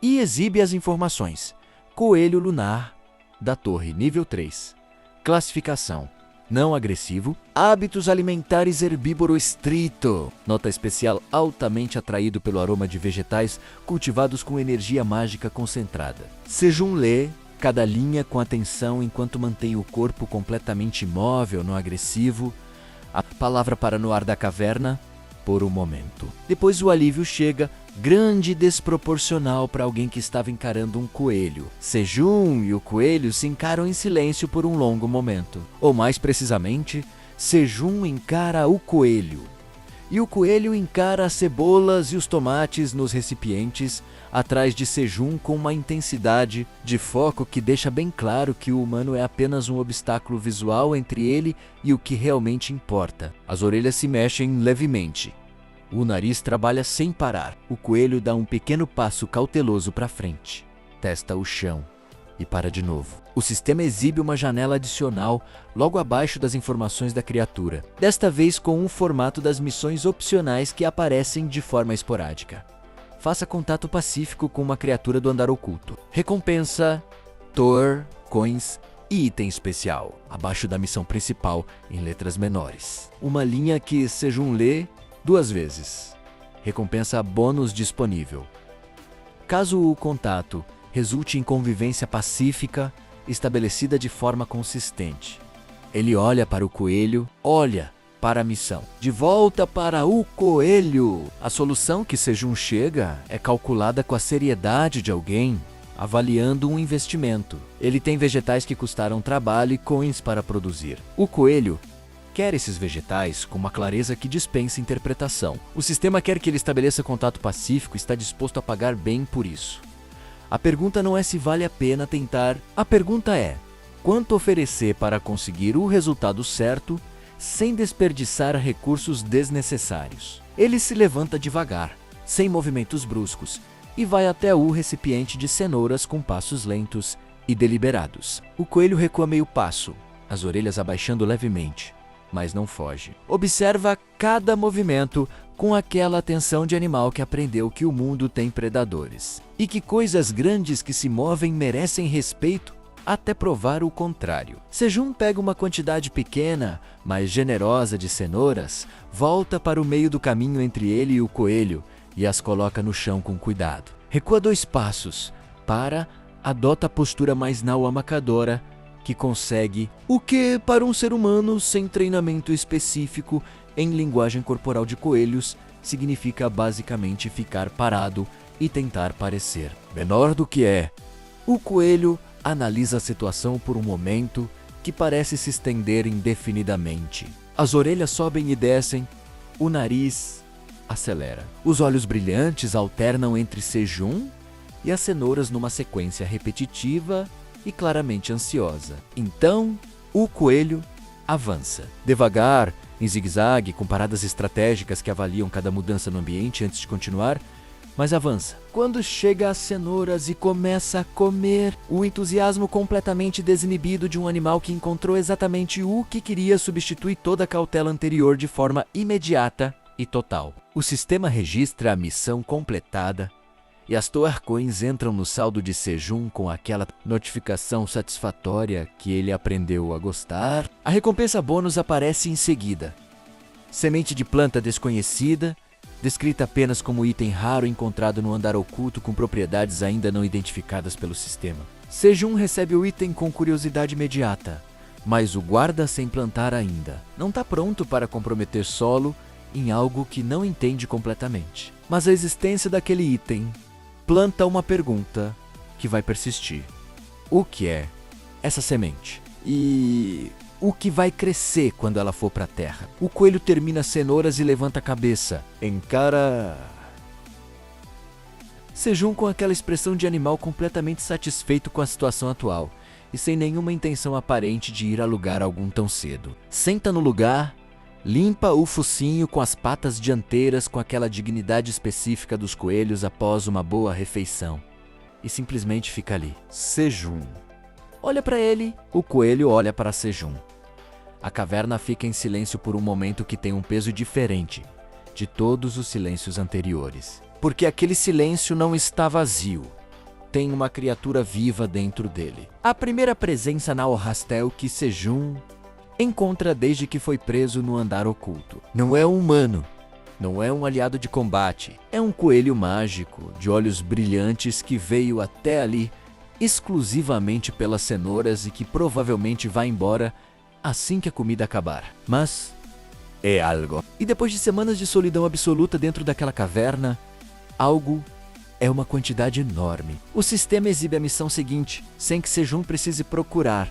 e exibe as informações. Coelho lunar da torre, nível 3. Classificação: não agressivo. Hábitos alimentares herbívoro estrito. Nota especial: altamente atraído pelo aroma de vegetais cultivados com energia mágica concentrada. Sejum lê cada linha com atenção enquanto mantém o corpo completamente imóvel, não agressivo. A palavra para no ar da caverna por um momento. Depois o alívio chega, grande e desproporcional para alguém que estava encarando um coelho. Sejum e o coelho se encaram em silêncio por um longo momento. Ou mais precisamente, Sejum encara o coelho. E o coelho encara as cebolas e os tomates nos recipientes atrás de Sejum com uma intensidade de foco que deixa bem claro que o humano é apenas um obstáculo visual entre ele e o que realmente importa. As orelhas se mexem levemente. O nariz trabalha sem parar. O coelho dá um pequeno passo cauteloso para frente. Testa o chão e para de novo. O sistema exibe uma janela adicional logo abaixo das informações da criatura, desta vez com um formato das missões opcionais que aparecem de forma esporádica. Faça contato pacífico com uma criatura do andar oculto. Recompensa, Tor, coins e item especial, abaixo da missão principal, em letras menores. Uma linha que Sejum lê 2 vezes. Recompensa bônus disponível. Caso o contato resulte em convivência pacífica estabelecida de forma consistente. Ele olha para o coelho, olha para a missão. De volta para o coelho! A solução que Sejum chega é calculada com a seriedade de alguém avaliando um investimento. Ele tem vegetais que custaram trabalho e coins para produzir. O coelho quer esses vegetais com uma clareza que dispensa interpretação. O sistema quer que ele estabeleça contato pacífico e está disposto a pagar bem por isso. A pergunta não é se vale a pena tentar. A pergunta é: quanto oferecer para conseguir o resultado certo sem desperdiçar recursos desnecessários? Ele se levanta devagar, sem movimentos bruscos, e vai até o recipiente de cenouras com passos lentos e deliberados. O coelho recua meio passo, as orelhas abaixando levemente, mas não foge. Observa cada movimento com aquela atenção de animal que aprendeu que o mundo tem predadores e que coisas grandes que se movem merecem respeito até provar o contrário. Sejum pega uma quantidade pequena, mas generosa de cenouras, volta para o meio do caminho entre ele e o coelho e as coloca no chão com cuidado. Recua 2 passos, adota a postura mais nauamakadora que consegue, o que para um ser humano sem treinamento específico em linguagem corporal de coelhos significa basicamente ficar parado e tentar parecer menor do que é. O coelho analisa a situação por um momento que parece se estender indefinidamente. As orelhas sobem e descem, o nariz acelera. Os olhos brilhantes alternam entre Sejum e as cenouras numa sequência repetitiva e claramente ansiosa. Então, o coelho avança. Devagar, em zigue-zague, com paradas estratégicas que avaliam cada mudança no ambiente antes de continuar, mas avança. Quando chega às cenouras e começa a comer, o entusiasmo completamente desinibido de um animal que encontrou exatamente o que queria substitui toda a cautela anterior de forma imediata e total. O sistema registra a missão completada e as Toarcoins entram no saldo de Sejun com aquela notificação satisfatória que ele aprendeu a gostar. A recompensa bônus aparece em seguida. Semente de planta desconhecida, descrita apenas como item raro encontrado no andar oculto com propriedades ainda não identificadas pelo sistema. Sejun recebe o item com curiosidade imediata, mas o guarda sem plantar ainda. Não está pronto para comprometer solo em algo que não entende completamente. Mas a existência daquele item planta uma pergunta que vai persistir. O que é essa semente? E o que vai crescer quando ela for para a terra? O coelho termina as cenouras e levanta a cabeça. Encara Sejun com aquela expressão de animal completamente satisfeito com a situação atual e sem nenhuma intenção aparente de ir a lugar algum tão cedo. Senta no lugar, limpa o focinho com as patas dianteiras com aquela dignidade específica dos coelhos após uma boa refeição e simplesmente fica ali. Sejun olha para ele, o coelho olha para Sejun. A caverna fica em silêncio por um momento que tem um peso diferente de todos os silêncios anteriores. Porque aquele silêncio não está vazio. Tem uma criatura viva dentro dele. A primeira presença na Orhastel que Sejun encontra desde que foi preso no andar oculto. Não é um humano, não é um aliado de combate. É um coelho mágico, de olhos brilhantes que veio até ali exclusivamente pelas cenouras e que provavelmente vai embora assim que a comida acabar. Mas é algo. E depois de semanas de solidão absoluta dentro daquela caverna, algo é uma quantidade enorme. O sistema exibe a missão seguinte, sem que Sejun precise procurar.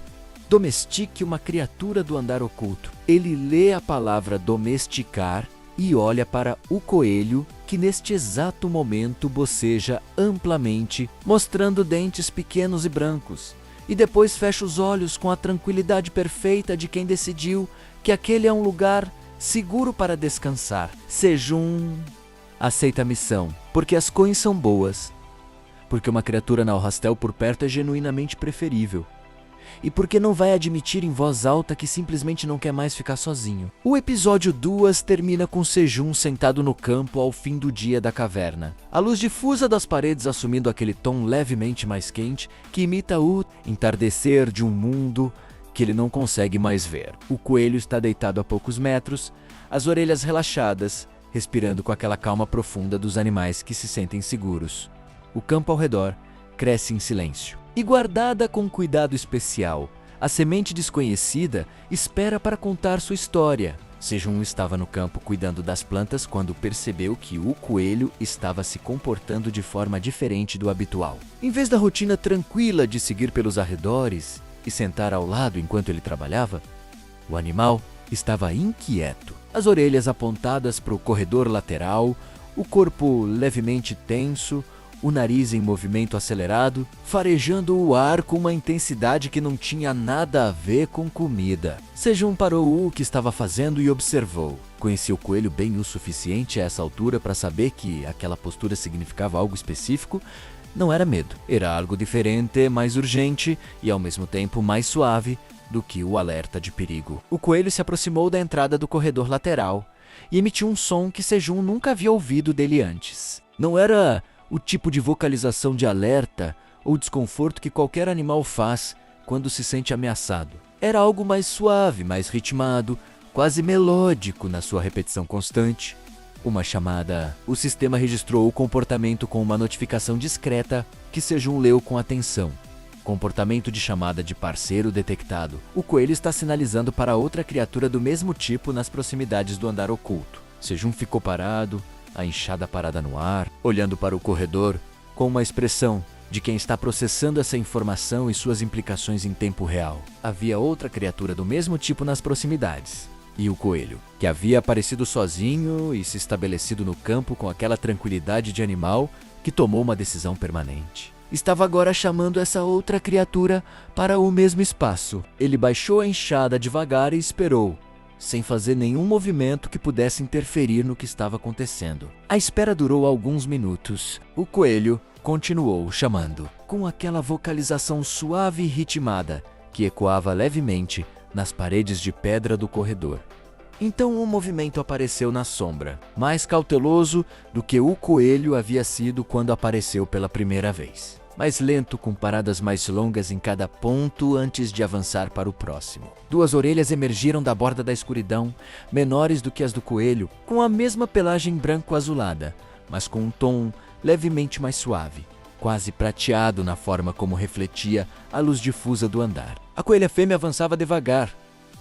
Domestique uma criatura do andar oculto. Ele lê a palavra domesticar e olha para o coelho que neste exato momento boceja amplamente, mostrando dentes pequenos e brancos. E depois fecha os olhos com a tranquilidade perfeita de quem decidiu que aquele é um lugar seguro para descansar. Sejun aceita a missão, porque as coins são boas, porque uma criatura na Orhastel por perto é genuinamente preferível, e porque não vai admitir em voz alta que simplesmente não quer mais ficar sozinho. O episódio 2 termina com Sejun sentado no campo ao fim do dia da caverna. A luz difusa das paredes assumindo aquele tom levemente mais quente que imita o entardecer de um mundo que ele não consegue mais ver. O coelho está deitado a poucos metros, as orelhas relaxadas, respirando com aquela calma profunda dos animais que se sentem seguros. O campo ao redor cresce em silêncio. E guardada com cuidado especial, a semente desconhecida espera para contar sua história. Sejun estava no campo cuidando das plantas quando percebeu que o coelho estava se comportando de forma diferente do habitual. Em vez da rotina tranquila de seguir pelos arredores e sentar ao lado enquanto ele trabalhava, o animal estava inquieto. As orelhas apontadas para o corredor lateral, o corpo levemente tenso, o nariz em movimento acelerado, farejando o ar com uma intensidade que não tinha nada a ver com comida. Sejun parou o que estava fazendo e observou. Conhecia o coelho bem o suficiente a essa altura para saber que aquela postura significava algo específico. Não era medo, era algo diferente, mais urgente e ao mesmo tempo mais suave do que o alerta de perigo. O coelho se aproximou da entrada do corredor lateral e emitiu um som que Sejun nunca havia ouvido dele antes. Não era o tipo de vocalização de alerta ou desconforto que qualquer animal faz quando se sente ameaçado. Era algo mais suave, mais ritmado, quase melódico na sua repetição constante. Uma chamada. O sistema registrou o comportamento com uma notificação discreta que Sejun leu com atenção. Comportamento de chamada de parceiro detectado. O coelho está sinalizando para outra criatura do mesmo tipo nas proximidades do andar oculto. Sejun ficou parado, a enxada parada no ar, olhando para o corredor, com uma expressão de quem está processando essa informação e suas implicações em tempo real. Havia outra criatura do mesmo tipo nas proximidades. E o coelho, que havia aparecido sozinho e se estabelecido no campo com aquela tranquilidade de animal que tomou uma decisão permanente. estava agora chamando essa outra criatura para o mesmo espaço. Ele baixou a enxada devagar e esperou, sem fazer nenhum movimento que pudesse interferir no que estava acontecendo. A espera durou alguns minutos. O coelho continuou chamando, com aquela vocalização suave e ritmada que ecoava levemente nas paredes de pedra do corredor. Então um movimento apareceu na sombra, mais cauteloso do que o coelho havia sido quando apareceu pela primeira vez. Mais lento, com paradas mais longas em cada ponto antes de avançar para o próximo. Duas orelhas emergiram da borda da escuridão, menores do que as do coelho, com a mesma pelagem branco-azulada, mas com um tom levemente mais suave, quase prateado na forma como refletia a luz difusa do andar. A coelha fêmea avançava devagar,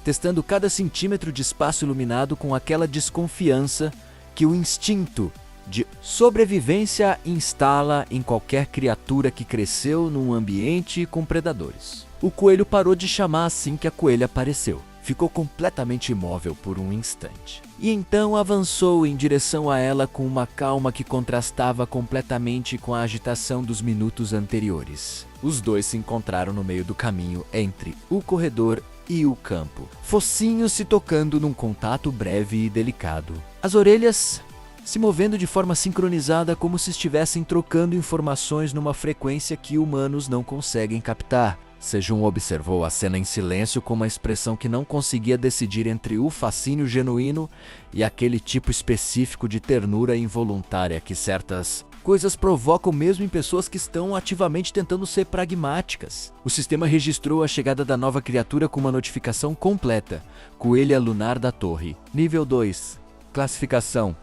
testando cada centímetro de espaço iluminado com aquela desconfiança que o instinto de sobrevivência instala em qualquer criatura que cresceu num ambiente com predadores. O coelho parou de chamar assim que a coelha apareceu. Ficou completamente imóvel por um instante. E então avançou em direção a ela com uma calma que contrastava completamente com a agitação dos minutos anteriores. Os dois se encontraram no meio do caminho entre o corredor e o campo, focinhos se tocando num contato breve e delicado. As orelhas se movendo de forma sincronizada, como se estivessem trocando informações numa frequência que humanos não conseguem captar. Sejun observou a cena em silêncio com uma expressão que não conseguia decidir entre o fascínio genuíno e aquele tipo específico de ternura involuntária que certas coisas provocam mesmo em pessoas que estão ativamente tentando ser pragmáticas. O sistema registrou a chegada da nova criatura com uma notificação completa. Coelha lunar da torre. Nível 2. Classificação: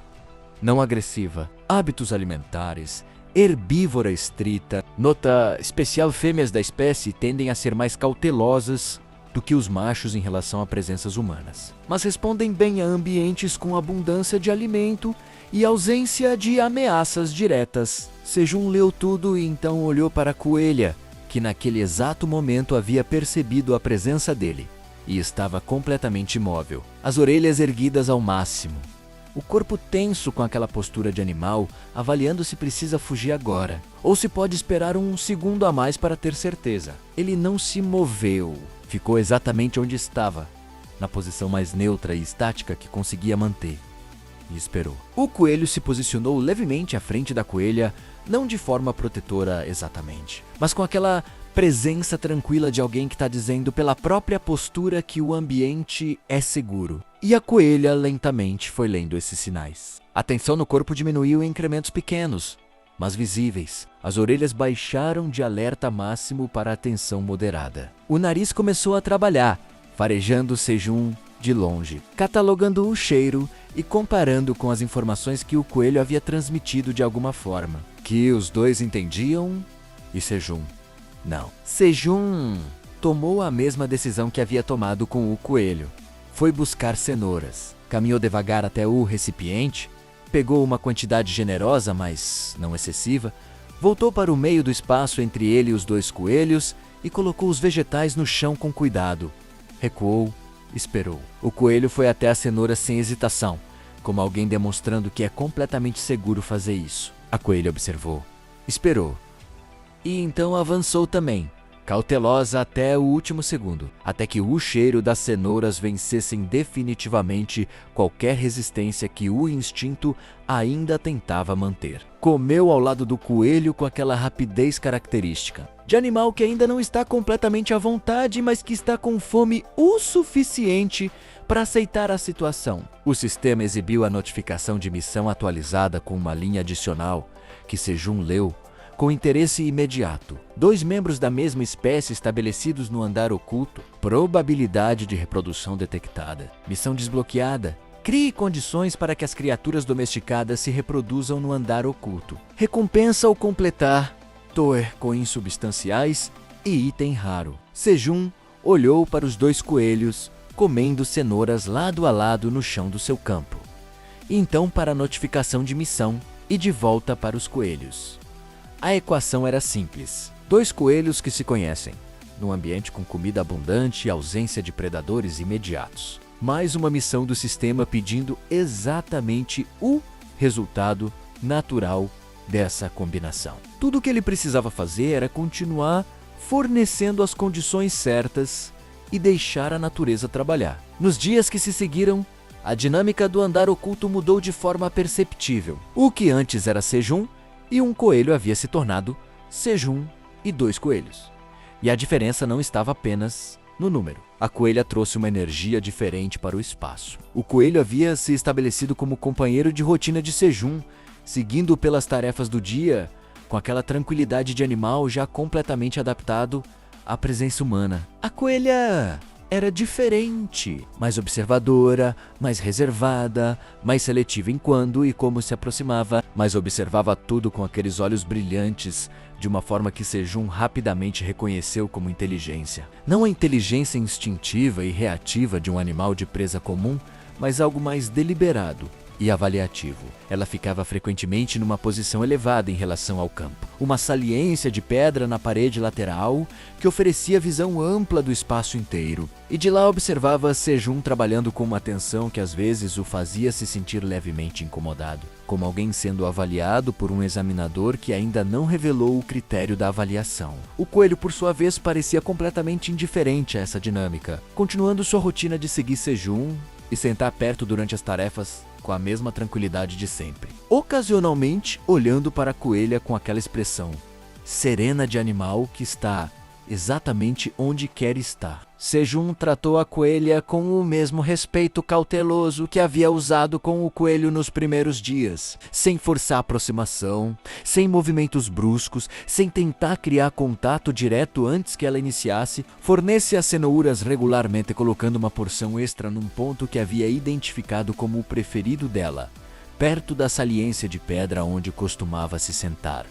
não agressiva. Hábitos alimentares: herbívora estrita. Nota especial: fêmeas da espécie tendem a ser mais cautelosas do que os machos em relação a presenças humanas, mas respondem bem a ambientes com abundância de alimento e ausência de ameaças diretas. Sejun leu tudo e então olhou para a coelha, que naquele exato momento havia percebido a presença dele e estava completamente imóvel, as orelhas erguidas ao máximo. O corpo tenso com aquela postura de animal, avaliando se precisa fugir agora, ou se pode esperar um segundo a mais para ter certeza. Ele não se moveu, ficou exatamente onde estava, na posição mais neutra e estática que conseguia manter, e esperou. O coelho se posicionou levemente à frente da coelha, não de forma protetora exatamente, mas com aquela presença tranquila de alguém que está dizendo pela própria postura que o ambiente é seguro. E a coelha lentamente foi lendo esses sinais. A tensão no corpo diminuiu em incrementos pequenos, mas visíveis. As orelhas baixaram de alerta máximo para a tensão moderada. O nariz começou a trabalhar, farejando Sejun de longe, catalogando o cheiro e comparando com as informações que o coelho havia transmitido de alguma forma, que os dois entendiam e Sejun não. Sejun tomou a mesma decisão que havia tomado com o coelho. Foi buscar cenouras. Caminhou devagar até o recipiente, pegou uma quantidade generosa, mas não excessiva, voltou para o meio do espaço entre ele e os dois coelhos e colocou os vegetais no chão com cuidado. Recuou, esperou. O coelho foi até a cenoura sem hesitação, como alguém demonstrando que é completamente seguro fazer isso. A coelha observou, esperou. E então avançou também, cautelosa até o último segundo, até que o cheiro das cenouras vencessem definitivamente qualquer resistência que o instinto ainda tentava manter. Comeu ao lado do coelho com aquela rapidez característica, de animal que ainda não está completamente à vontade, mas que está com fome o suficiente para aceitar a situação. O sistema exibiu a notificação de missão atualizada com uma linha adicional, que Sejun leu com interesse imediato. 2 membros da mesma espécie estabelecidos no andar oculto. Probabilidade de reprodução detectada. Missão desbloqueada. Crie condições para que as criaturas domesticadas se reproduzam no andar oculto. Recompensa ao completar. Toer coins substanciais e item raro. Sejun olhou para os 2 coelhos comendo cenouras lado a lado no chão do seu campo. Então para a notificação de missão e de volta para os coelhos. A equação era simples. 2 coelhos que se conhecem, num ambiente com comida abundante e ausência de predadores imediatos. Mais uma missão do sistema pedindo exatamente o resultado natural dessa combinação. Tudo o que ele precisava fazer era continuar fornecendo as condições certas e deixar a natureza trabalhar. Nos dias que se seguiram, a dinâmica do andar oculto mudou de forma perceptível. O que antes era Sejum e um coelho havia se tornado Sejum e 2 coelhos. E a diferença não estava apenas no número. A coelha trouxe uma energia diferente para o espaço. O coelho havia se estabelecido como companheiro de rotina de Sejum, seguindo pelas tarefas do dia, com aquela tranquilidade de animal já completamente adaptado à presença humana. A coelha era diferente, mais observadora, mais reservada, mais seletiva em quando e como se aproximava, mas observava tudo com aqueles olhos brilhantes, de uma forma que Sejum rapidamente reconheceu como inteligência. Não a inteligência instintiva e reativa de um animal de presa comum, mas algo mais deliberado e avaliativo. Ela ficava frequentemente numa posição elevada em relação ao campo. Uma saliência de pedra na parede lateral que oferecia visão ampla do espaço inteiro. E de lá observava Sejum trabalhando com uma atenção que às vezes o fazia se sentir levemente incomodado, como alguém sendo avaliado por um examinador que ainda não revelou o critério da avaliação. O coelho, por sua vez, parecia completamente indiferente a essa dinâmica, continuando sua rotina de seguir Sejum e sentar perto durante as tarefas com a mesma tranquilidade de sempre. Ocasionalmente, olhando para a coelha com aquela expressão serena de animal que está exatamente onde quer estar. Sejum tratou a coelha com o mesmo respeito cauteloso que havia usado com o coelho nos primeiros dias, sem forçar a aproximação, sem movimentos bruscos, sem tentar criar contato direto antes que ela iniciasse. Fornece as cenouras regularmente, colocando uma porção extra num ponto que havia identificado como o preferido dela, perto da saliência de pedra onde costumava se sentar.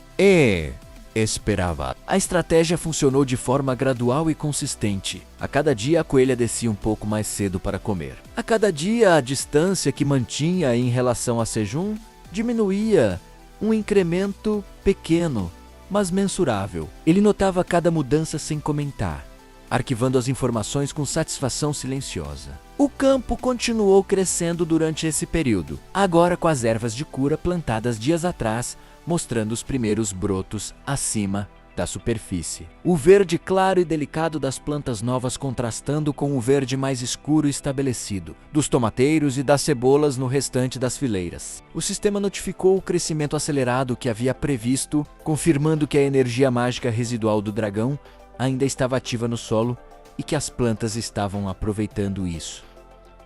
Esperava. A estratégia funcionou de forma gradual e consistente. A cada dia a coelha descia um pouco mais cedo para comer. A cada dia a distância que mantinha em relação a Sejum diminuía, um incremento pequeno, mas mensurável. Ele notava cada mudança sem comentar, arquivando as informações com satisfação silenciosa. O campo continuou crescendo durante esse período, agora com as ervas de cura plantadas dias atrás, mostrando os primeiros brotos acima da superfície. O verde claro e delicado das plantas novas contrastando com o verde mais escuro estabelecido, dos tomateiros e das cebolas no restante das fileiras. O sistema notificou o crescimento acelerado que havia previsto, confirmando que a energia mágica residual do dragão ainda estava ativa no solo e que as plantas estavam aproveitando isso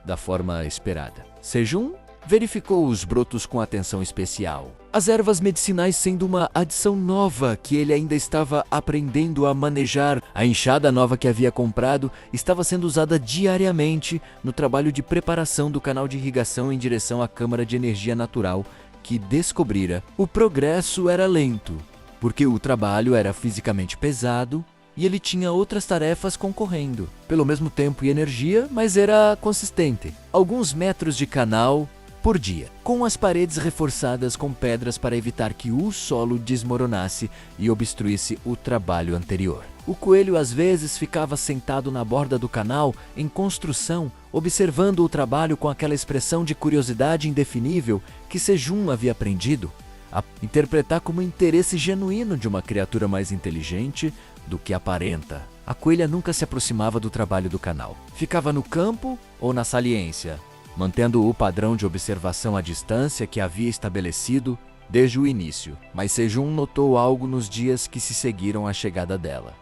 da forma esperada. Sejum verificou os brotos com atenção especial. As ervas medicinais sendo uma adição nova que ele ainda estava aprendendo a manejar. A enxada nova que havia comprado estava sendo usada diariamente no trabalho de preparação do canal de irrigação em direção à câmara de energia natural que descobrira. O progresso era lento, porque o trabalho era fisicamente pesado e ele tinha outras tarefas concorrendo, pelo mesmo tempo e energia, mas era consistente. Alguns metros de canal por dia, com as paredes reforçadas com pedras para evitar que o solo desmoronasse e obstruísse o trabalho anterior. O coelho às vezes ficava sentado na borda do canal, em construção, observando o trabalho com aquela expressão de curiosidade indefinível que Sejum havia aprendido a interpretar como interesse genuíno de uma criatura mais inteligente do que aparenta. A coelha nunca se aproximava do trabalho do canal. Ficava no campo ou na saliência, mantendo o padrão de observação à distância que havia estabelecido desde o início. Mas Sejum notou algo nos dias que se seguiram à chegada dela.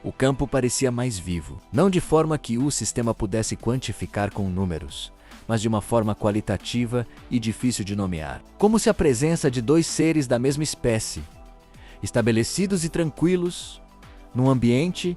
O campo parecia mais vivo, não de forma que o sistema pudesse quantificar com números, mas de uma forma qualitativa e difícil de nomear. Como se a presença de 2 seres da mesma espécie, estabelecidos e tranquilos, num ambiente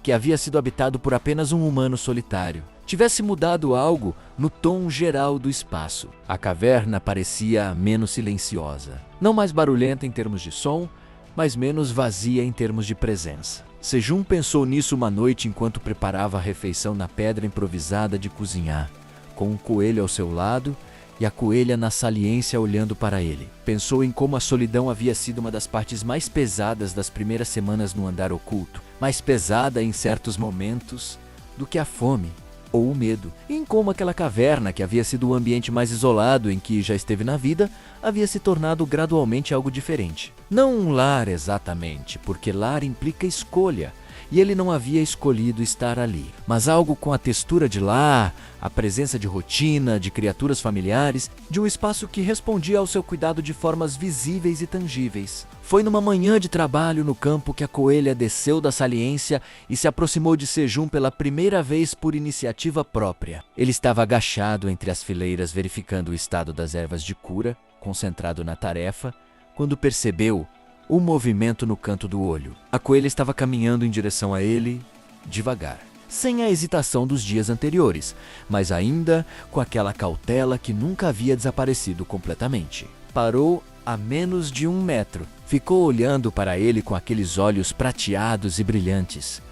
que havia sido habitado por apenas um humano solitário, tivesse mudado algo no tom geral do espaço. A caverna parecia menos silenciosa, não mais barulhenta em termos de som, mas menos vazia em termos de presença. Sejum pensou nisso uma noite enquanto preparava a refeição na pedra improvisada de cozinhar, com um coelho ao seu lado e a coelha na saliência olhando para ele. Pensou em como a solidão havia sido uma das partes mais pesadas das primeiras semanas no andar oculto, mais pesada em certos momentos do que a fome ou o medo, e em como aquela caverna, que havia sido o ambiente mais isolado em que já esteve na vida, havia se tornado gradualmente algo diferente. Não um lar exatamente, porque lar implica escolha, e ele não havia escolhido estar ali, mas algo com a textura de lar, a presença de rotina, de criaturas familiares, de um espaço que respondia ao seu cuidado de formas visíveis e tangíveis. Foi numa manhã de trabalho no campo que a coelha desceu da saliência e se aproximou de Sejum pela primeira vez por iniciativa própria. Ele estava agachado entre as fileiras verificando o estado das ervas de cura, concentrado na tarefa, quando percebeu um movimento no canto do olho. A coelha estava caminhando em direção a ele, devagar, sem a hesitação dos dias anteriores, mas ainda com aquela cautela que nunca havia desaparecido completamente. Parou a menos de 1 metro. Ficou olhando para ele com aqueles olhos prateados e brilhantes.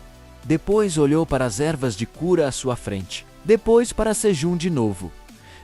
Depois olhou para as ervas de cura à sua frente. Depois para Sejum de novo.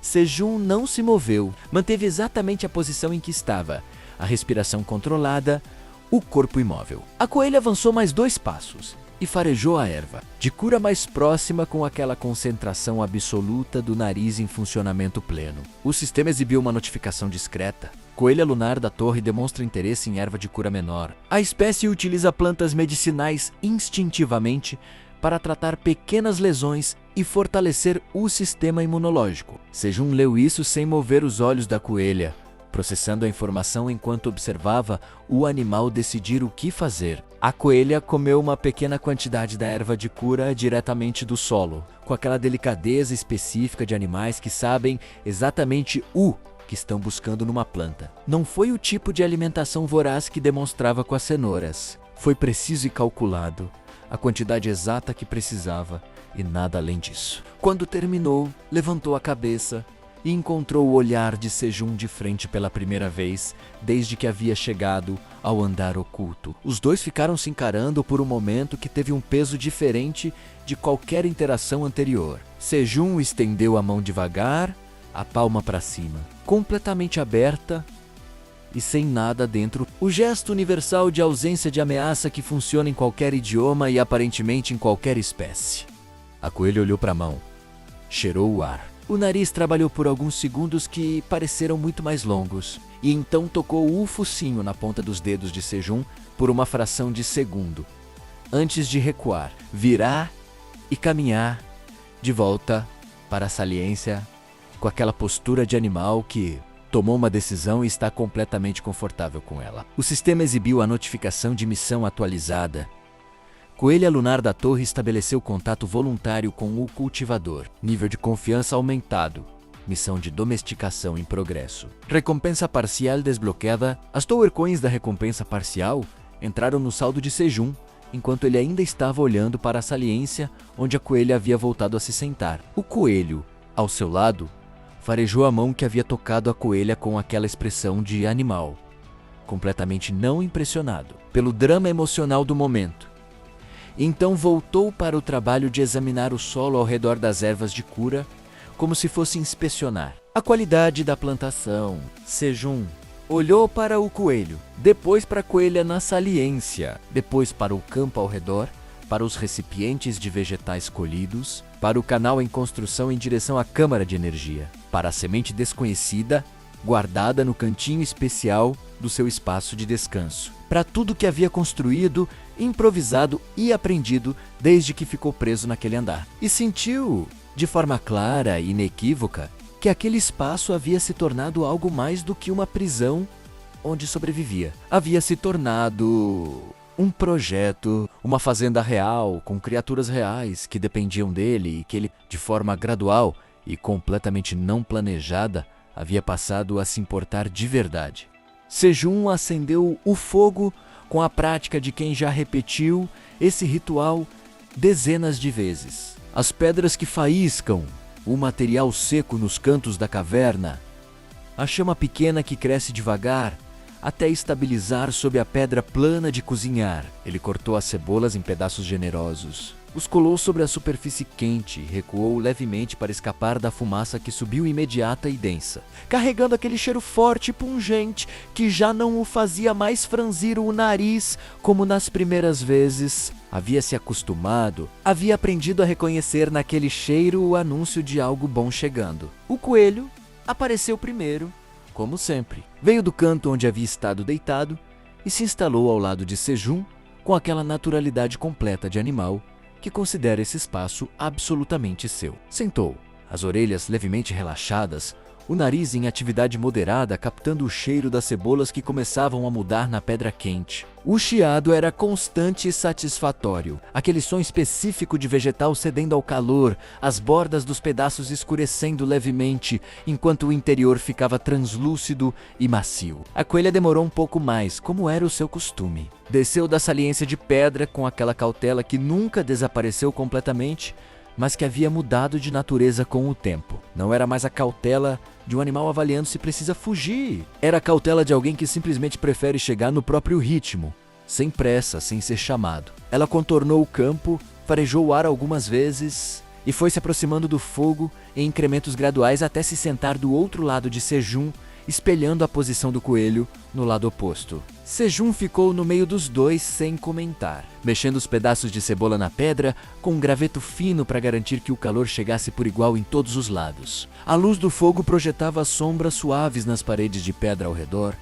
Sejum não se moveu, manteve exatamente a posição em que estava, a respiração controlada, o corpo imóvel. A coelha avançou mais 2 passos e farejou a erva, de cura mais próxima, com aquela concentração absoluta do nariz em funcionamento pleno. O sistema exibiu uma notificação discreta. Coelha lunar da torre demonstra interesse em erva de cura menor. A espécie utiliza plantas medicinais instintivamente para tratar pequenas lesões e fortalecer o sistema imunológico. Sejum leu isso sem mover os olhos da coelha, processando a informação enquanto observava o animal decidir o que fazer. A coelha comeu uma pequena quantidade da erva de cura diretamente do solo, com aquela delicadeza específica de animais que sabem exatamente o que estão buscando numa planta. Não foi o tipo de alimentação voraz que demonstrava com as cenouras. Foi preciso e calculado, a quantidade exata que precisava e nada além disso. Quando terminou, levantou a cabeça e encontrou o olhar de Sejum de frente pela primeira vez desde que havia chegado ao andar oculto. Os dois ficaram se encarando por um momento que teve um peso diferente de qualquer interação anterior. Sejum estendeu a mão devagar, a palma para cima, completamente aberta e sem nada dentro. O gesto universal de ausência de ameaça que funciona em qualquer idioma e aparentemente em qualquer espécie. A coelha olhou para a mão, cheirou o ar. O nariz trabalhou por alguns segundos que pareceram muito mais longos, e então tocou o focinho na ponta dos dedos de Sejum por uma fração de segundo, antes de recuar, virar e caminhar de volta para a saliência com aquela postura de animal que tomou uma decisão e está completamente confortável com ela. O sistema exibiu a notificação de missão atualizada. Coelha lunar da torre estabeleceu contato voluntário com o cultivador. Nível de confiança aumentado. Missão de domesticação em progresso. Recompensa parcial desbloqueada. As Tower Coins da recompensa parcial entraram no saldo de Sejum, enquanto ele ainda estava olhando para a saliência onde a coelha havia voltado a se sentar. O coelho, ao seu lado, farejou a mão que havia tocado a coelha com aquela expressão de animal, completamente não impressionado pelo drama emocional do momento. Então voltou para o trabalho de examinar o solo ao redor das ervas de cura, como se fosse inspecionar a qualidade da plantação. Sejum olhou para o coelho, depois para a coelha na saliência, depois para o campo ao redor, para os recipientes de vegetais colhidos, para o canal em construção em direção à câmara de energia, para a semente desconhecida, guardada no cantinho especial do seu espaço de descanso, para tudo que havia construído, improvisado e aprendido desde que ficou preso naquele andar. E sentiu, de forma clara e inequívoca, que aquele espaço havia se tornado algo mais do que uma prisão onde sobrevivia. Havia se tornado um projeto, uma fazenda real, com criaturas reais que dependiam dele e que ele, de forma gradual e completamente não planejada, havia passado a se importar de verdade. Sejum acendeu o fogo com a prática de quem já repetiu esse ritual dezenas de vezes. As pedras que faíscam, o material seco nos cantos da caverna, a chama pequena que cresce devagar até estabilizar sob a pedra plana de cozinhar. Ele cortou as cebolas em pedaços generosos, os colou sobre a superfície quente e recuou levemente para escapar da fumaça que subiu imediata e densa, carregando aquele cheiro forte e pungente que já não o fazia mais franzir o nariz como nas primeiras vezes. Havia se acostumado, havia aprendido a reconhecer naquele cheiro o anúncio de algo bom chegando. O coelho apareceu primeiro, como sempre. Veio do canto onde havia estado deitado e se instalou ao lado de Sejum com aquela naturalidade completa de animal que considera esse espaço absolutamente seu. Sentou, as orelhas levemente relaxadas, o nariz em atividade moderada captando o cheiro das cebolas que começavam a mudar na pedra quente. O chiado era constante e satisfatório, aquele som específico de vegetal cedendo ao calor, as bordas dos pedaços escurecendo levemente, enquanto o interior ficava translúcido e macio. A coelha demorou um pouco mais, como era o seu costume. Desceu da saliência de pedra com aquela cautela que nunca desapareceu completamente, mas que havia mudado de natureza com o tempo. Não era mais a cautela de um animal avaliando se precisa fugir. Era a cautela de alguém que simplesmente prefere chegar no próprio ritmo, sem pressa, sem ser chamado. Ela contornou o campo, farejou o ar algumas vezes e foi se aproximando do fogo em incrementos graduais até se sentar do outro lado de Sejum, espelhando a posição do coelho no lado oposto. Sejum ficou no meio dos dois sem comentar, mexendo os pedaços de cebola na pedra com um graveto fino para garantir que o calor chegasse por igual em todos os lados. A luz do fogo projetava sombras suaves nas paredes de pedra ao redor,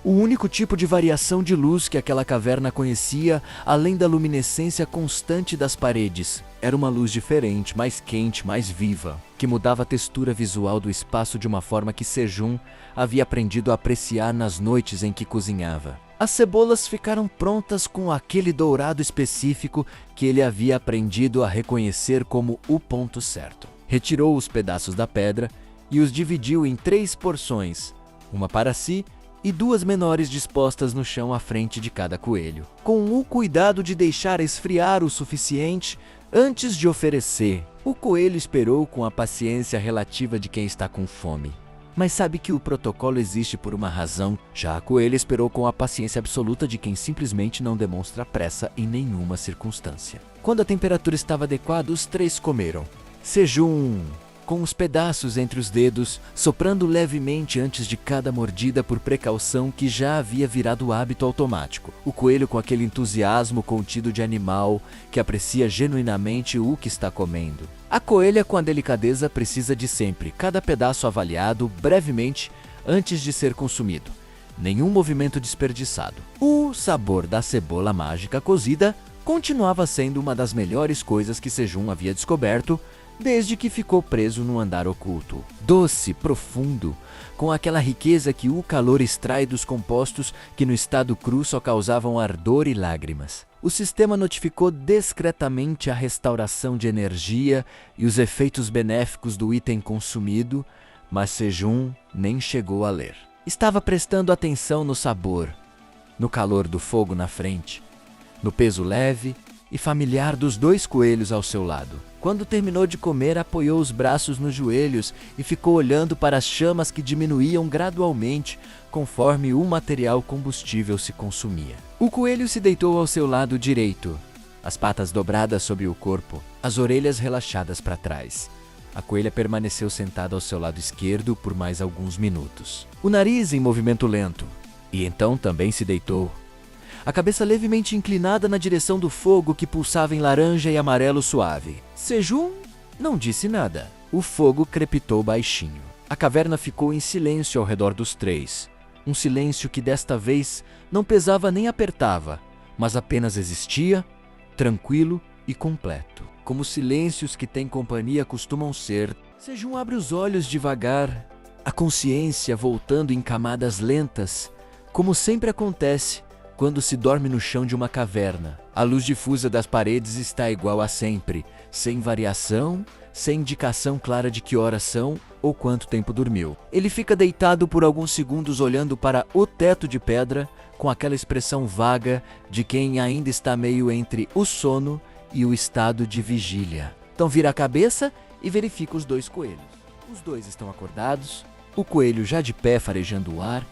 o único tipo de variação de luz que aquela caverna conhecia, além da luminescência constante das paredes. Era uma luz diferente, mais quente, mais viva, que mudava a textura visual do espaço de uma forma que Sejum havia aprendido a apreciar nas noites em que cozinhava. As cebolas ficaram prontas com aquele dourado específico que ele havia aprendido a reconhecer como o ponto certo. Retirou os pedaços da pedra e os dividiu em 3 porções, uma para si e 2 menores dispostas no chão à frente de cada coelho, com o cuidado de deixar esfriar o suficiente antes de oferecer. O coelho esperou com a paciência relativa de quem está com fome, mas sabe que o protocolo existe por uma razão. Já a coelha esperou com a paciência absoluta de quem simplesmente não demonstra pressa em nenhuma circunstância. Quando a temperatura estava adequada, os 3 comeram. Sejum, com os pedaços entre os dedos, soprando levemente antes de cada mordida por precaução que já havia virado hábito automático. O coelho com aquele entusiasmo contido de animal que aprecia genuinamente o que está comendo. A coelha com a delicadeza precisa de sempre, cada pedaço avaliado brevemente antes de ser consumido. Nenhum movimento desperdiçado. O sabor da cebola mágica cozida continuava sendo uma das melhores coisas que Sejum havia descoberto desde que ficou preso no andar oculto. Doce, profundo, com aquela riqueza que o calor extrai dos compostos que no estado cru só causavam ardor e lágrimas. O sistema notificou discretamente a restauração de energia e os efeitos benéficos do item consumido, mas Sejum nem chegou a ler. Estava prestando atenção no sabor, no calor do fogo na frente, no peso leve e familiar dos 2 coelhos ao seu lado. Quando terminou de comer, apoiou os braços nos joelhos e ficou olhando para as chamas que diminuíam gradualmente conforme o material combustível se consumia. O coelho se deitou ao seu lado direito, as patas dobradas sobre o corpo, as orelhas relaxadas para trás. A coelha permaneceu sentada ao seu lado esquerdo por mais alguns minutos, o nariz em movimento lento, e então também se deitou, a cabeça levemente inclinada na direção do fogo que pulsava em laranja e amarelo suave. Sejum não disse nada. O fogo crepitou baixinho. A caverna ficou em silêncio ao redor dos 3. Um silêncio que desta vez não pesava nem apertava, mas apenas existia, tranquilo e completo. Como os silêncios que têm companhia costumam ser. Sejum abre os olhos devagar, a consciência voltando em camadas lentas, como sempre acontece quando se dorme no chão de uma caverna. A luz difusa das paredes está igual a sempre, sem variação, sem indicação clara de que horas são ou quanto tempo dormiu. Ele fica deitado por alguns segundos olhando para o teto de pedra, com aquela expressão vaga de quem ainda está meio entre o sono e o estado de vigília. Então vira a cabeça e verifica os 2 coelhos. Os 2 estão acordados, o coelho já de pé farejando o ar,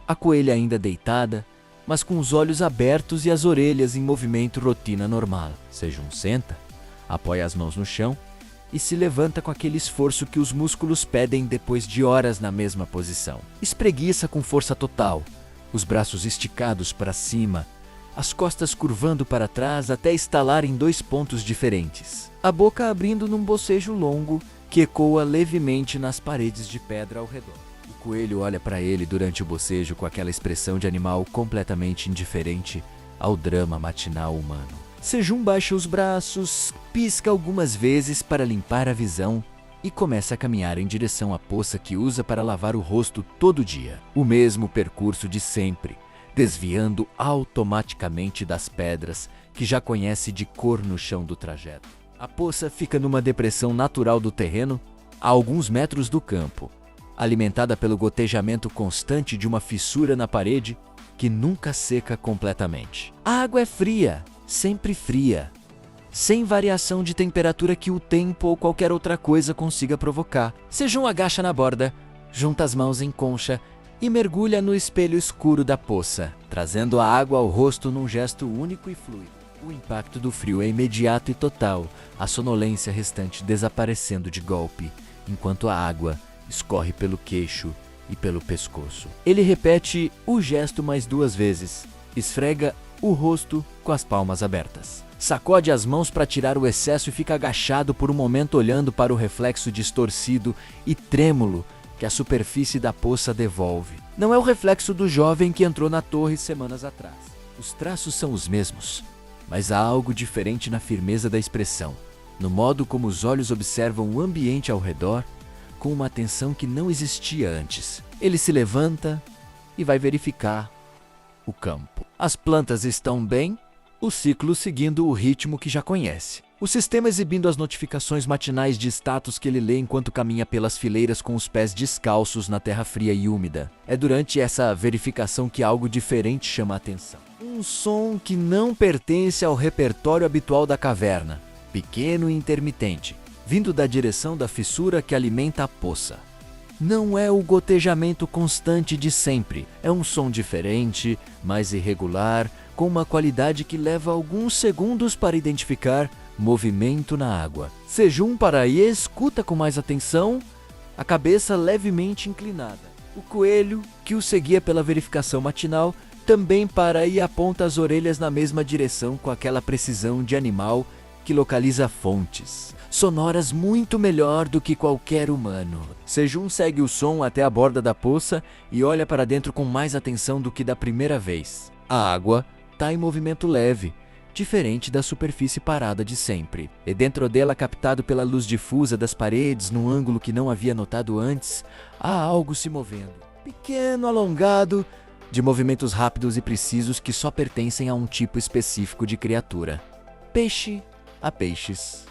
a coelha ainda deitada, mas com os olhos abertos e as orelhas em movimento rotina normal. Sejum senta, apoia as mãos no chão e se levanta com aquele esforço que os músculos pedem depois de horas na mesma posição. Espreguiça com força total, os braços esticados para cima, as costas curvando para trás até estalar em 2 pontos diferentes. A boca abrindo num bocejo longo que ecoa levemente nas paredes de pedra ao redor. O coelho olha para ele durante o bocejo com aquela expressão de animal completamente indiferente ao drama matinal humano. Sejum baixa os braços, pisca algumas vezes para limpar a visão e começa a caminhar em direção à poça que usa para lavar o rosto todo dia. O mesmo percurso de sempre, desviando automaticamente das pedras que já conhece de cor no chão do trajeto. A poça fica numa depressão natural do terreno, a alguns metros do campo, alimentada pelo gotejamento constante de uma fissura na parede que nunca seca completamente. A água é fria, sempre fria, sem variação de temperatura que o tempo ou qualquer outra coisa consiga provocar. Sejum agacha na borda, junta as mãos em concha e mergulha no espelho escuro da poça, trazendo a água ao rosto num gesto único e fluido. O impacto do frio é imediato e total, a sonolência restante desaparecendo de golpe, enquanto a água escorre pelo queixo e pelo pescoço. Ele repete o gesto mais 2 vezes, esfrega o rosto com as palmas abertas. Sacode as mãos para tirar o excesso e fica agachado por um momento olhando para o reflexo distorcido e trêmulo que a superfície da poça devolve. Não é o reflexo do jovem que entrou na torre semanas atrás. Os traços são os mesmos, mas há algo diferente na firmeza da expressão, no modo como os olhos observam o ambiente ao redor com uma atenção que não existia antes. Ele se levanta e vai verificar o campo. As plantas estão bem, o ciclo seguindo o ritmo que já conhece. O sistema exibindo as notificações matinais de status que ele lê enquanto caminha pelas fileiras com os pés descalços na terra fria e úmida. É durante essa verificação que algo diferente chama a atenção. Um som que não pertence ao repertório habitual da caverna, pequeno e intermitente, vindo da direção da fissura que alimenta a poça. Não é o gotejamento constante de sempre, é um som diferente, mais irregular, com uma qualidade que leva alguns segundos para identificar movimento na água. Sejum para e escuta com mais atenção, a cabeça levemente inclinada. O coelho, que o seguia pela verificação matinal, também para e aponta as orelhas na mesma direção com aquela precisão de animal que localiza fontes sonoras muito melhor do que qualquer humano. Sejum segue o som até a borda da poça e olha para dentro com mais atenção do que da primeira vez. A água está em movimento leve, diferente da superfície parada de sempre. E dentro dela, captado pela luz difusa das paredes, num ângulo que não havia notado antes, há algo se movendo. Pequeno, alongado, de movimentos rápidos e precisos que só pertencem a um tipo específico de criatura. Peixe a peixes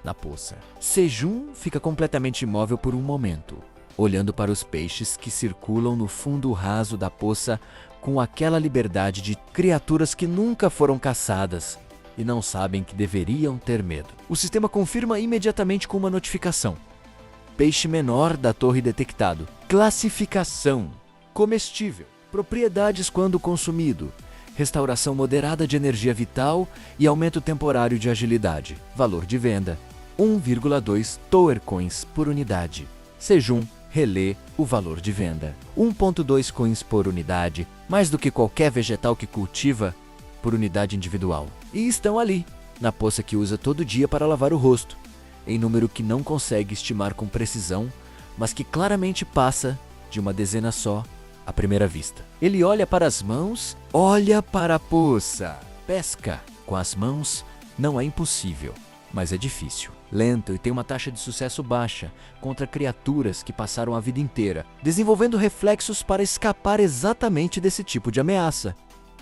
na poça. Sejum fica completamente imóvel por um momento, olhando para os peixes que circulam no fundo raso da poça com aquela liberdade de criaturas que nunca foram caçadas e não sabem que deveriam ter medo. O sistema confirma imediatamente com uma notificação. Peixe menor da torre detectado. Classificação: comestível. Propriedades quando consumido: restauração moderada de energia vital e aumento temporário de agilidade. Valor de venda: 1,2 Tower Coins por unidade. Sejum relê o valor de venda: 1,2 coins por unidade, mais do que qualquer vegetal que cultiva por unidade individual. E estão ali, na poça que usa todo dia para lavar o rosto, em número que não consegue estimar com precisão, mas que claramente passa de uma dezena só à primeira vista. Ele olha para as mãos, olha para a poça. Pesca com as mãos não é impossível, mas é difícil. Lento e tem uma taxa de sucesso baixa contra criaturas que passaram a vida inteira desenvolvendo reflexos para escapar exatamente desse tipo de ameaça.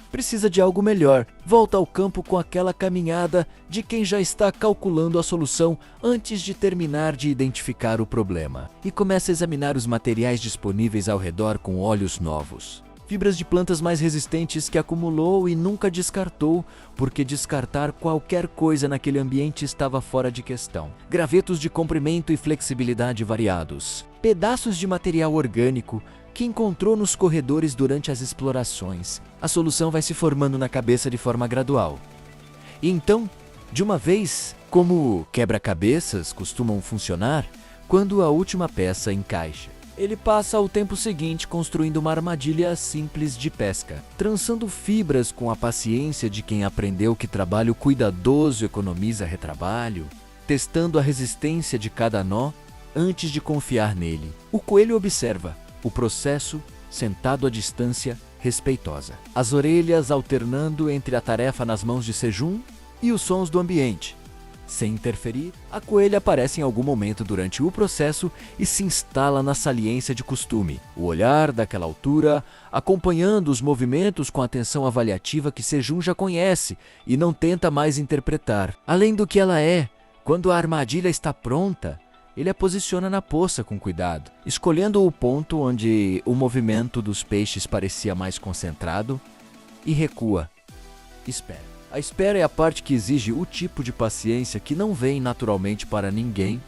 Precisa de algo melhor. Volta ao campo com aquela caminhada de quem já está calculando a solução antes de terminar de identificar o problema. E começa a examinar os materiais disponíveis ao redor com olhos novos. Fibras de plantas mais resistentes que acumulou e nunca descartou, porque descartar qualquer coisa naquele ambiente estava fora de questão. Gravetos de comprimento e flexibilidade variados. Pedaços de material orgânico que encontrou nos corredores durante as explorações. A solução vai se formando na cabeça de forma gradual. E então, de uma vez, Como quebra-cabeças costumam funcionar quando a última peça encaixa. Ele passa o tempo seguinte construindo uma armadilha simples de pesca, trançando fibras com a paciência de quem aprendeu que trabalho cuidadoso economiza retrabalho, testando a resistência de cada nó antes de confiar nele. O coelho observa o processo sentado à distância respeitosa, as orelhas alternando entre a tarefa nas mãos de Sejong e os sons do ambiente. Sem interferir, a coelha aparece em algum momento durante o processo e se instala na saliência de costume, o olhar daquela altura, acompanhando os movimentos com a atenção avaliativa que Sejong já conhece e não tenta mais interpretar. Além do que ela é, quando a armadilha está pronta, ele a posiciona na poça com cuidado, escolhendo o ponto onde o movimento dos peixes parecia mais concentrado e recua. Espera. A espera é a parte que exige o tipo de paciência que não vem naturalmente para ninguém,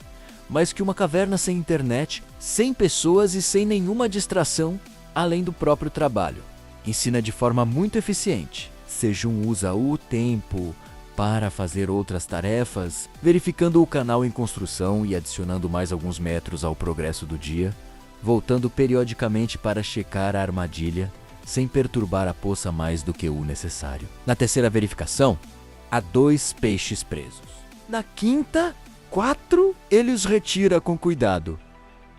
mas que uma caverna sem internet, sem pessoas e sem nenhuma distração, além do próprio trabalho, ensina de forma muito eficiente. Sejong usa o tempo para fazer outras tarefas, verificando o canal em construção e adicionando mais alguns metros ao progresso do dia, voltando periodicamente para checar a armadilha, sem perturbar a poça mais do que o necessário. Na terceira verificação, há 2 peixes presos. Na quinta, 4, ele os retira com cuidado,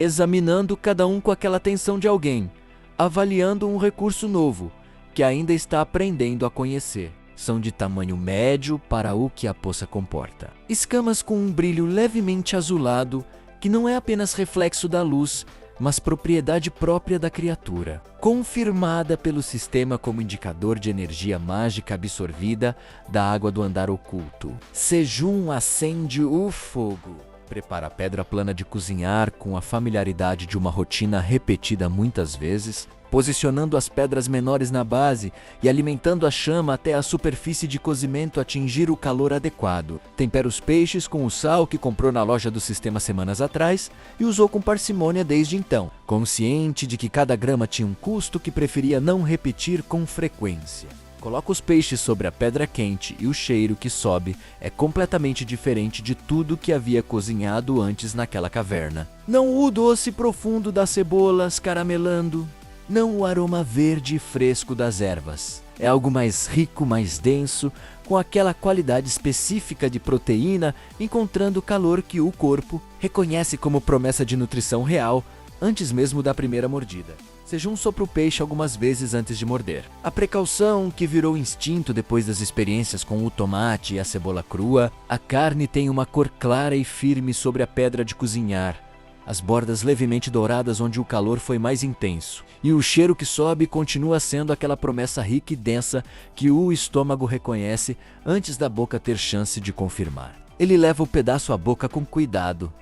examinando cada um com aquela atenção de alguém, avaliando um recurso novo, que ainda está aprendendo a conhecer. São de tamanho médio para o que a poça comporta. Escamas com um brilho levemente azulado, que não é apenas reflexo da luz, mas propriedade própria da criatura, confirmada pelo sistema como indicador de energia mágica absorvida da água do andar oculto. Sejong acende o fogo, prepara a pedra plana de cozinhar com a familiaridade de uma rotina repetida muitas vezes, posicionando as pedras menores na base e alimentando a chama até a superfície de cozimento atingir o calor adequado. Tempera os peixes com o sal que comprou na loja do sistema semanas atrás e usou com parcimônia desde então, consciente de que cada grama tinha um custo que preferia não repetir com frequência. Coloca os peixes sobre a pedra quente e o cheiro que sobe é completamente diferente de tudo que havia cozinhado antes naquela caverna. Não o doce profundo das cebolas caramelando, não o aroma verde e fresco das ervas. É algo mais rico, mais denso, com aquela qualidade específica de proteína, encontrando o calor que o corpo reconhece como promessa de nutrição real antes mesmo da primeira mordida. Sejong sopra o peixe algumas vezes antes de morder. A precaução que virou instinto depois das experiências com o tomate e a cebola crua, a carne tem uma cor clara e firme sobre a pedra de cozinhar, as bordas levemente douradas onde o calor foi mais intenso, e o cheiro que sobe continua sendo aquela promessa rica e densa que o estômago reconhece antes da boca ter chance de confirmar. Ele leva o pedaço à boca com cuidado,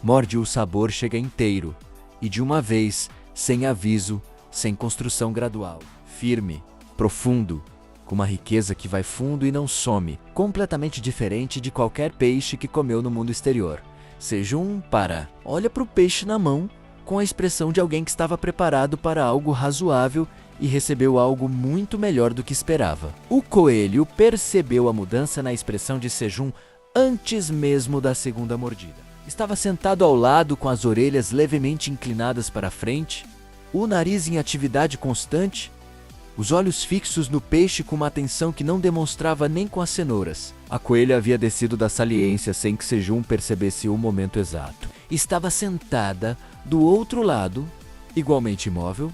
morde o sabor chega inteiro, e de uma vez, sem aviso, sem construção gradual, firme, profundo, com uma riqueza que vai fundo e não some, completamente diferente de qualquer peixe que comeu no mundo exterior. Sejong olha para o peixe na mão com a expressão de alguém que estava preparado para algo razoável e recebeu algo muito melhor do que esperava. O coelho percebeu a mudança na expressão de Sejong antes mesmo da segunda mordida. Estava sentado ao lado com as orelhas levemente inclinadas para frente, o nariz em atividade constante, os olhos fixos no peixe com uma atenção que não demonstrava nem com as cenouras. A coelha havia descido da saliência sem que Sejong percebesse o momento exato. Estava sentada do outro lado, igualmente imóvel,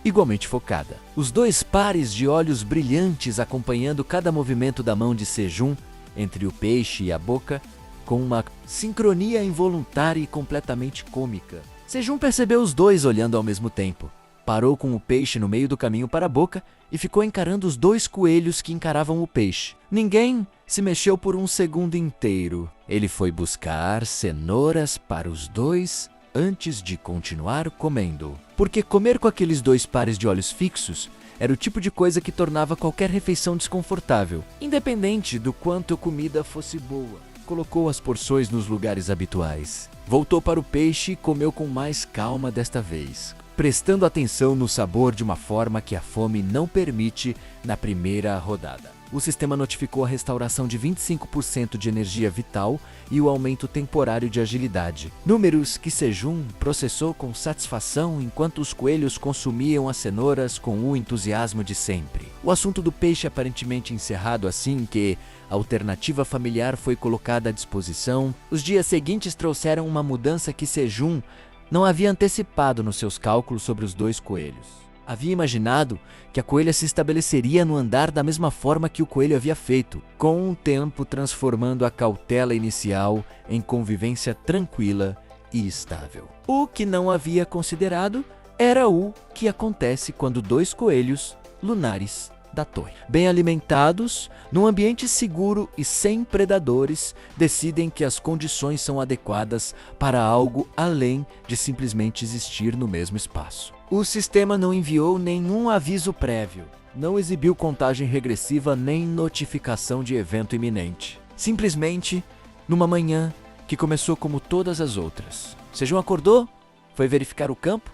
igualmente focada. Os 2 pares de olhos brilhantes acompanhando cada movimento da mão de Sejong entre o peixe e a boca, com uma sincronia involuntária e completamente cômica. Sejong percebeu os 2 olhando ao mesmo tempo. Parou com o peixe no meio do caminho para a boca e ficou encarando os 2 coelhos que encaravam o peixe. Ninguém se mexeu por um segundo inteiro. Ele foi buscar cenouras para os 2 antes de continuar comendo. Porque comer com aqueles 2 pares de olhos fixos era o tipo de coisa que tornava qualquer refeição desconfortável, independente do quanto a comida fosse boa. Colocou as porções nos lugares habituais. Voltou para o peixe e comeu com mais calma desta vez, prestando atenção no sabor de uma forma que a fome não permite na primeira rodada. O sistema notificou a restauração de 25% de energia vital e o aumento temporário de agilidade. Números que Sejong processou com satisfação enquanto os coelhos consumiam as cenouras com o entusiasmo de sempre. O assunto do peixe aparentemente encerrado assim que a alternativa familiar foi colocada à disposição, os dias seguintes trouxeram uma mudança que Sejong não havia antecipado nos seus cálculos sobre os 2 coelhos. Havia imaginado que a coelha se estabeleceria no andar da mesma forma que o coelho havia feito, com o tempo transformando a cautela inicial em convivência tranquila e estável. O que não havia considerado era o que acontece quando 2 coelhos lunares da torre, bem alimentados, num ambiente seguro e sem predadores, decidem que as condições são adequadas para algo além de simplesmente existir no mesmo espaço. O sistema não enviou nenhum aviso prévio, não exibiu contagem regressiva nem notificação de evento iminente. Simplesmente, numa manhã que começou como todas as outras. Sejong acordou, foi verificar o campo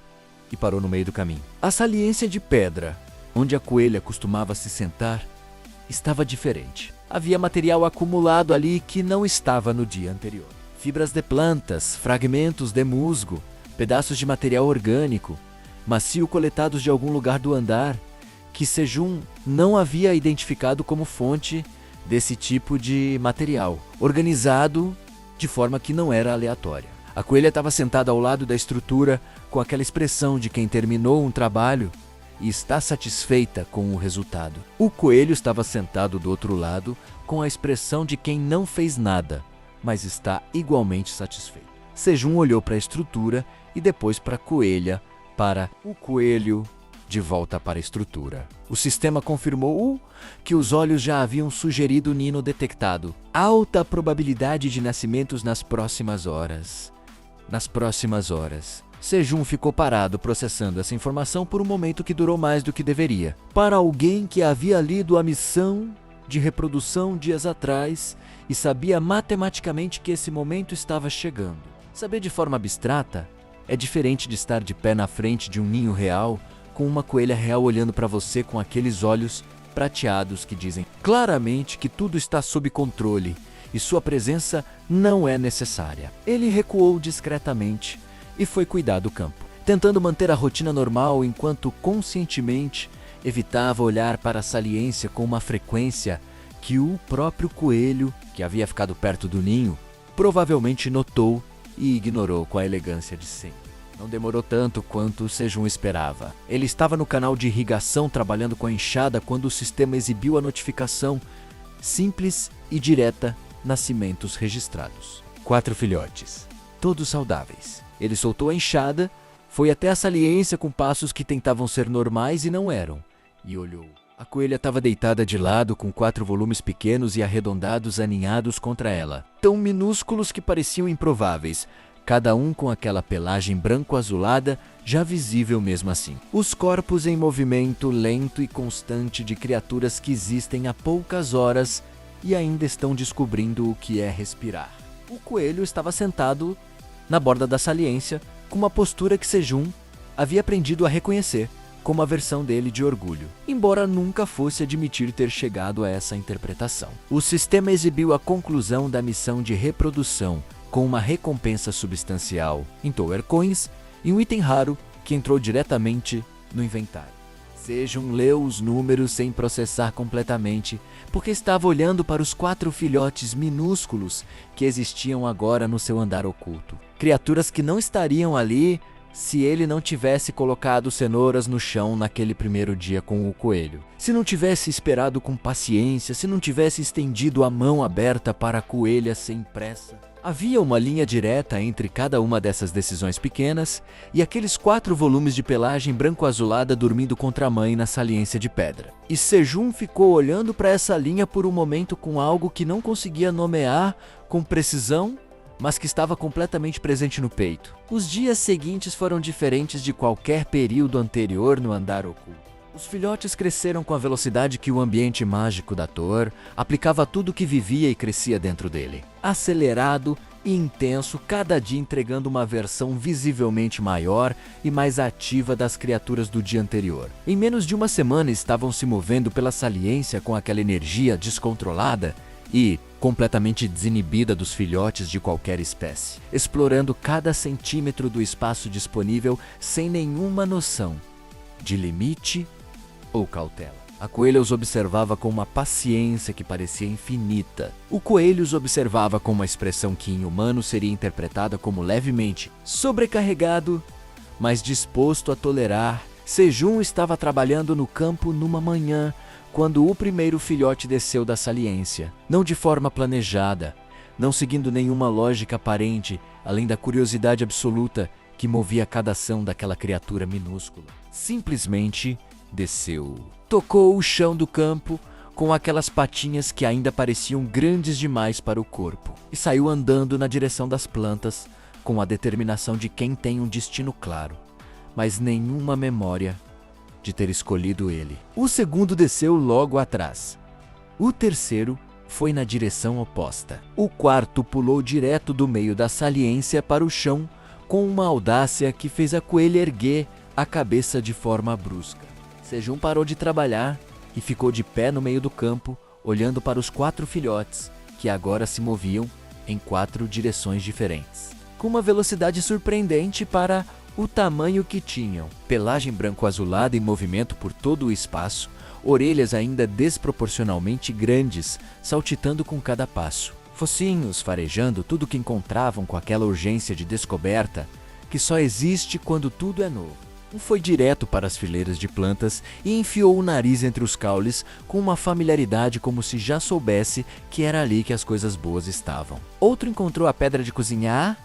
e parou no meio do caminho. A saliência de pedra, onde a coelha costumava se sentar, estava diferente. Havia material acumulado ali que não estava no dia anterior. Fibras de plantas, fragmentos de musgo, pedaços de material orgânico, macio coletados de algum lugar do andar, que Sejong não havia identificado como fonte desse tipo de material, organizado de forma que não era aleatória. A coelha estava sentada ao lado da estrutura com aquela expressão de quem terminou um trabalho e está satisfeita com o resultado. O coelho estava sentado do outro lado com a expressão de quem não fez nada, mas está igualmente satisfeito. Sejong olhou para a estrutura e depois para a coelha, para o coelho, de volta para a estrutura. O sistema confirmou que os olhos já haviam sugerido o nino detectado. Alta probabilidade de nascimentos nas próximas horas. Sejong ficou parado processando essa informação por um momento que durou mais do que deveria. Para alguém que havia lido a missão de reprodução dias atrás e sabia matematicamente que esse momento estava chegando. Saber de forma abstrata é diferente de estar de pé na frente de um ninho real, com uma coelha real olhando para você com aqueles olhos prateados que dizem claramente que tudo está sob controle e sua presença não é necessária. Ele recuou discretamente e foi cuidar do campo, tentando manter a rotina normal enquanto conscientemente evitava olhar para a saliência com uma frequência que o próprio coelho, que havia ficado perto do ninho, provavelmente notou e ignorou com a elegância de sempre. Não demorou tanto quanto Sejong esperava. Ele estava no canal de irrigação trabalhando com a enxada quando o sistema exibiu a notificação simples e direta: nascimentos registrados. 4 filhotes, todos saudáveis. Ele soltou a enxada, foi até a saliência com passos que tentavam ser normais e não eram, e olhou. A coelha estava deitada de lado com 4 volumes pequenos e arredondados aninhados contra ela, tão minúsculos que pareciam improváveis, cada um com aquela pelagem branco-azulada já visível mesmo assim. Os corpos em movimento lento e constante de criaturas que existem há poucas horas e ainda estão descobrindo o que é respirar. O coelho estava sentado na borda da saliência com uma postura que Sejong havia aprendido a reconhecer como a versão dele de orgulho, embora nunca fosse admitir ter chegado a essa interpretação. O sistema exibiu a conclusão da missão de reprodução com uma recompensa substancial em Tower Coins e um item raro que entrou diretamente no inventário. Sejong leu os números sem processar completamente, porque estava olhando para os 4 filhotes minúsculos que existiam agora no seu andar oculto. Criaturas que não estariam ali se ele não tivesse colocado cenouras no chão naquele primeiro dia com o coelho. Se não tivesse esperado com paciência, se não tivesse estendido a mão aberta para a coelha sem pressa. Havia uma linha direta entre cada uma dessas decisões pequenas e aqueles 4 volumes de pelagem branco-azulada dormindo contra a mãe na saliência de pedra. E Sejong ficou olhando para essa linha por um momento com algo que não conseguia nomear com precisão, mas que estava completamente presente no peito. Os dias seguintes foram diferentes de qualquer período anterior no andar oculto. Os filhotes cresceram com a velocidade que o ambiente mágico da Tor aplicava a tudo que vivia e crescia dentro dele. Acelerado e intenso, cada dia entregando uma versão visivelmente maior e mais ativa das criaturas do dia anterior. Em menos de uma semana estavam se movendo pela saliência com aquela energia descontrolada e completamente desinibida dos filhotes de qualquer espécie, explorando cada centímetro do espaço disponível sem nenhuma noção de limite ou cautela. A coelha os observava com uma paciência que parecia infinita. O coelho os observava com uma expressão que em humano seria interpretada como levemente sobrecarregado, mas disposto a tolerar. Sejum estava trabalhando no campo numa manhã, quando o primeiro filhote desceu da saliência. Não de forma planejada, não seguindo nenhuma lógica aparente, além da curiosidade absoluta que movia cada ação daquela criatura minúscula. Simplesmente desceu. Tocou o chão do campo com aquelas patinhas que ainda pareciam grandes demais para o corpo e saiu andando na direção das plantas com a determinação de quem tem um destino claro, mas nenhuma memória de ter escolhido ele. O segundo desceu logo atrás. O terceiro foi na direção oposta. O quarto pulou direto do meio da saliência para o chão com uma audácia que fez a coelha erguer a cabeça de forma brusca. Sejum parou de trabalhar e ficou de pé no meio do campo, olhando para os 4 filhotes, que agora se moviam em 4 direções diferentes, com uma velocidade surpreendente para o tamanho que tinham. Pelagem branco-azulada em movimento por todo o espaço, orelhas ainda desproporcionalmente grandes, saltitando com cada passo. Focinhos farejando tudo que encontravam com aquela urgência de descoberta que só existe quando tudo é novo. Um foi direto para as fileiras de plantas e enfiou o nariz entre os caules com uma familiaridade como se já soubesse que era ali que as coisas boas estavam. Outro encontrou a pedra de cozinhar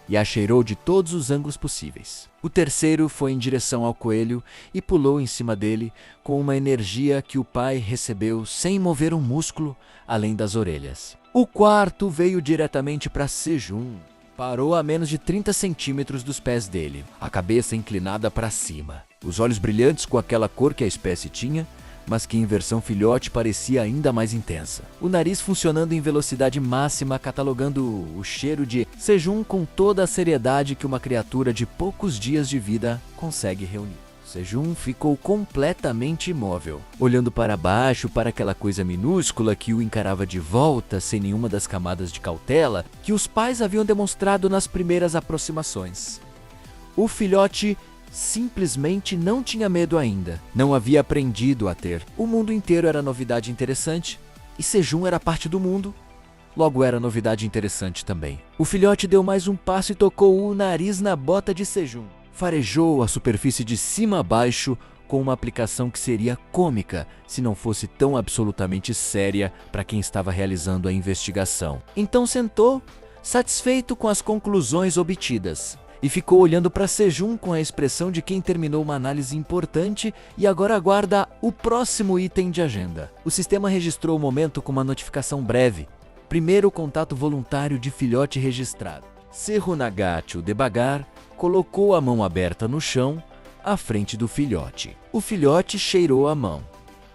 e a cheirou de todos os ângulos possíveis. O terceiro foi em direção ao coelho e pulou em cima dele com uma energia que o pai recebeu sem mover um músculo além das orelhas. O quarto veio diretamente para Sejum. Parou a menos de 30 centímetros dos pés dele, a cabeça inclinada para cima. Os olhos brilhantes com aquela cor que a espécie tinha, mas que em versão filhote parecia ainda mais intensa. O nariz funcionando em velocidade máxima, catalogando o cheiro de Sejum com toda a seriedade que uma criatura de poucos dias de vida consegue reunir. Sejum ficou completamente imóvel, olhando para baixo para aquela coisa minúscula que o encarava de volta sem nenhuma das camadas de cautela que os pais haviam demonstrado nas primeiras aproximações. O filhote simplesmente não tinha medo ainda, não havia aprendido a ter. O mundo inteiro era novidade interessante e Sejum era parte do mundo, logo era novidade interessante também. O filhote deu mais um passo e tocou o nariz na bota de Sejum. Farejou a superfície de cima a baixo com uma aplicação que seria cômica se não fosse tão absolutamente séria para quem estava realizando a investigação. Então sentou, satisfeito com as conclusões obtidas, e ficou olhando para Sejum com a expressão de quem terminou uma análise importante e agora aguarda o próximo item de agenda. O sistema registrou o momento com uma notificação breve. Primeiro contato voluntário de filhote registrado. Serunagacho, devagar, colocou a mão aberta no chão, à frente do filhote. O filhote cheirou a mão.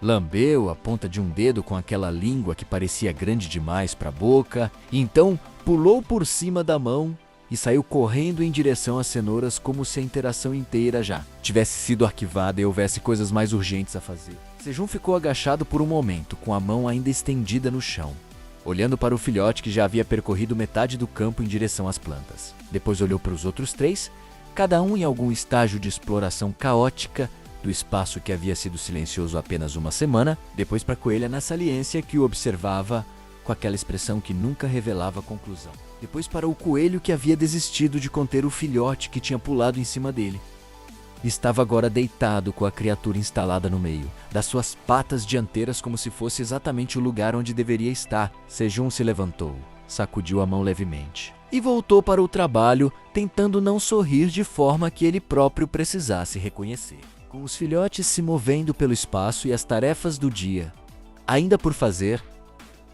Lambeu a ponta de um dedo com aquela língua que parecia grande demais para a boca, e então pulou por cima da mão e saiu correndo em direção às cenouras como se a interação inteira já tivesse sido arquivada e houvesse coisas mais urgentes a fazer. Sejum ficou agachado por um momento, com a mão ainda estendida no chão, olhando para o filhote que já havia percorrido metade do campo em direção às plantas. Depois olhou para os outros 3, cada um em algum estágio de exploração caótica do espaço que havia sido silencioso apenas uma semana, depois para a coelha na saliência que o observava com aquela expressão que nunca revelava conclusão. Depois para o coelho que havia desistido de conter o filhote que tinha pulado em cima dele. Estava agora deitado com a criatura instalada no meio, das suas patas dianteiras como se fosse exatamente o lugar onde deveria estar. Sejum se levantou, sacudiu a mão levemente e voltou para o trabalho, tentando não sorrir de forma que ele próprio precisasse reconhecer. Com os filhotes se movendo pelo espaço e as tarefas do dia ainda por fazer,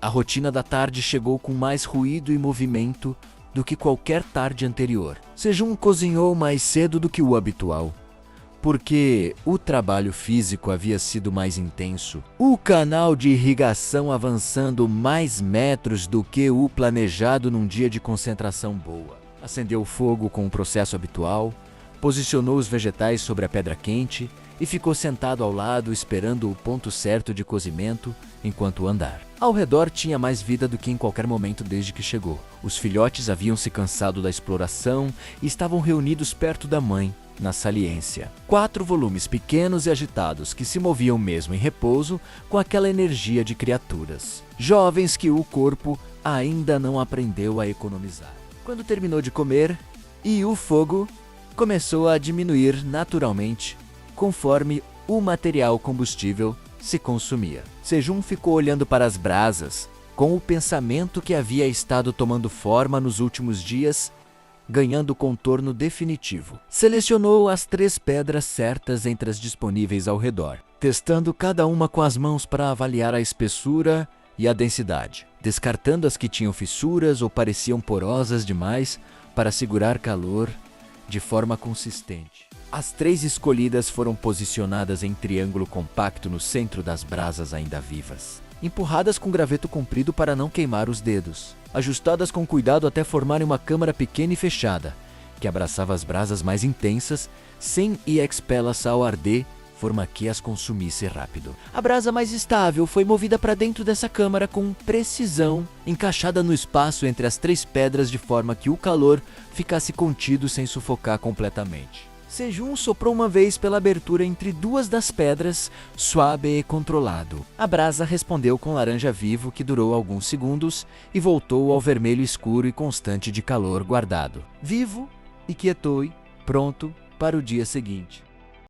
a rotina da tarde chegou com mais ruído e movimento do que qualquer tarde anterior. Sejum cozinhou mais cedo do que o habitual, porque o trabalho físico havia sido mais intenso, o canal de irrigação avançando mais metros do que o planejado num dia de concentração boa. Acendeu o fogo com o processo habitual, posicionou os vegetais sobre a pedra quente e ficou sentado ao lado esperando o ponto certo de cozimento enquanto andar. Ao redor tinha mais vida do que em qualquer momento desde que chegou. Os filhotes haviam se cansado da exploração e estavam reunidos perto da mãe, na saliência. 4 volumes pequenos e agitados que se moviam mesmo em repouso com aquela energia de criaturas. Jovens que o corpo ainda não aprendeu a economizar. Quando terminou de comer, e o fogo começou a diminuir naturalmente conforme o material combustível se consumia. Sejun ficou olhando para as brasas, com o pensamento que havia estado tomando forma nos últimos dias, ganhando contorno definitivo. Selecionou as 3 pedras certas entre as disponíveis ao redor, testando cada uma com as mãos para avaliar a espessura e a densidade, descartando as que tinham fissuras ou pareciam porosas demais para segurar calor de forma consistente. As 3 escolhidas foram posicionadas em triângulo compacto no centro das brasas ainda vivas, empurradas com graveto comprido para não queimar os dedos, ajustadas com cuidado até formarem uma câmara pequena e fechada, que abraçava as brasas mais intensas, sem expê-las ao arder, forma que as consumisse rápido. A brasa mais estável foi movida para dentro dessa câmara com precisão, encaixada no espaço entre as 3 pedras de forma que o calor ficasse contido sem sufocar completamente. Sejun soprou uma vez pela abertura entre 2 das pedras, suave e controlado. A brasa respondeu com laranja vivo que durou alguns segundos e voltou ao vermelho escuro e constante de calor guardado. Vivo e quietou, pronto para o dia seguinte.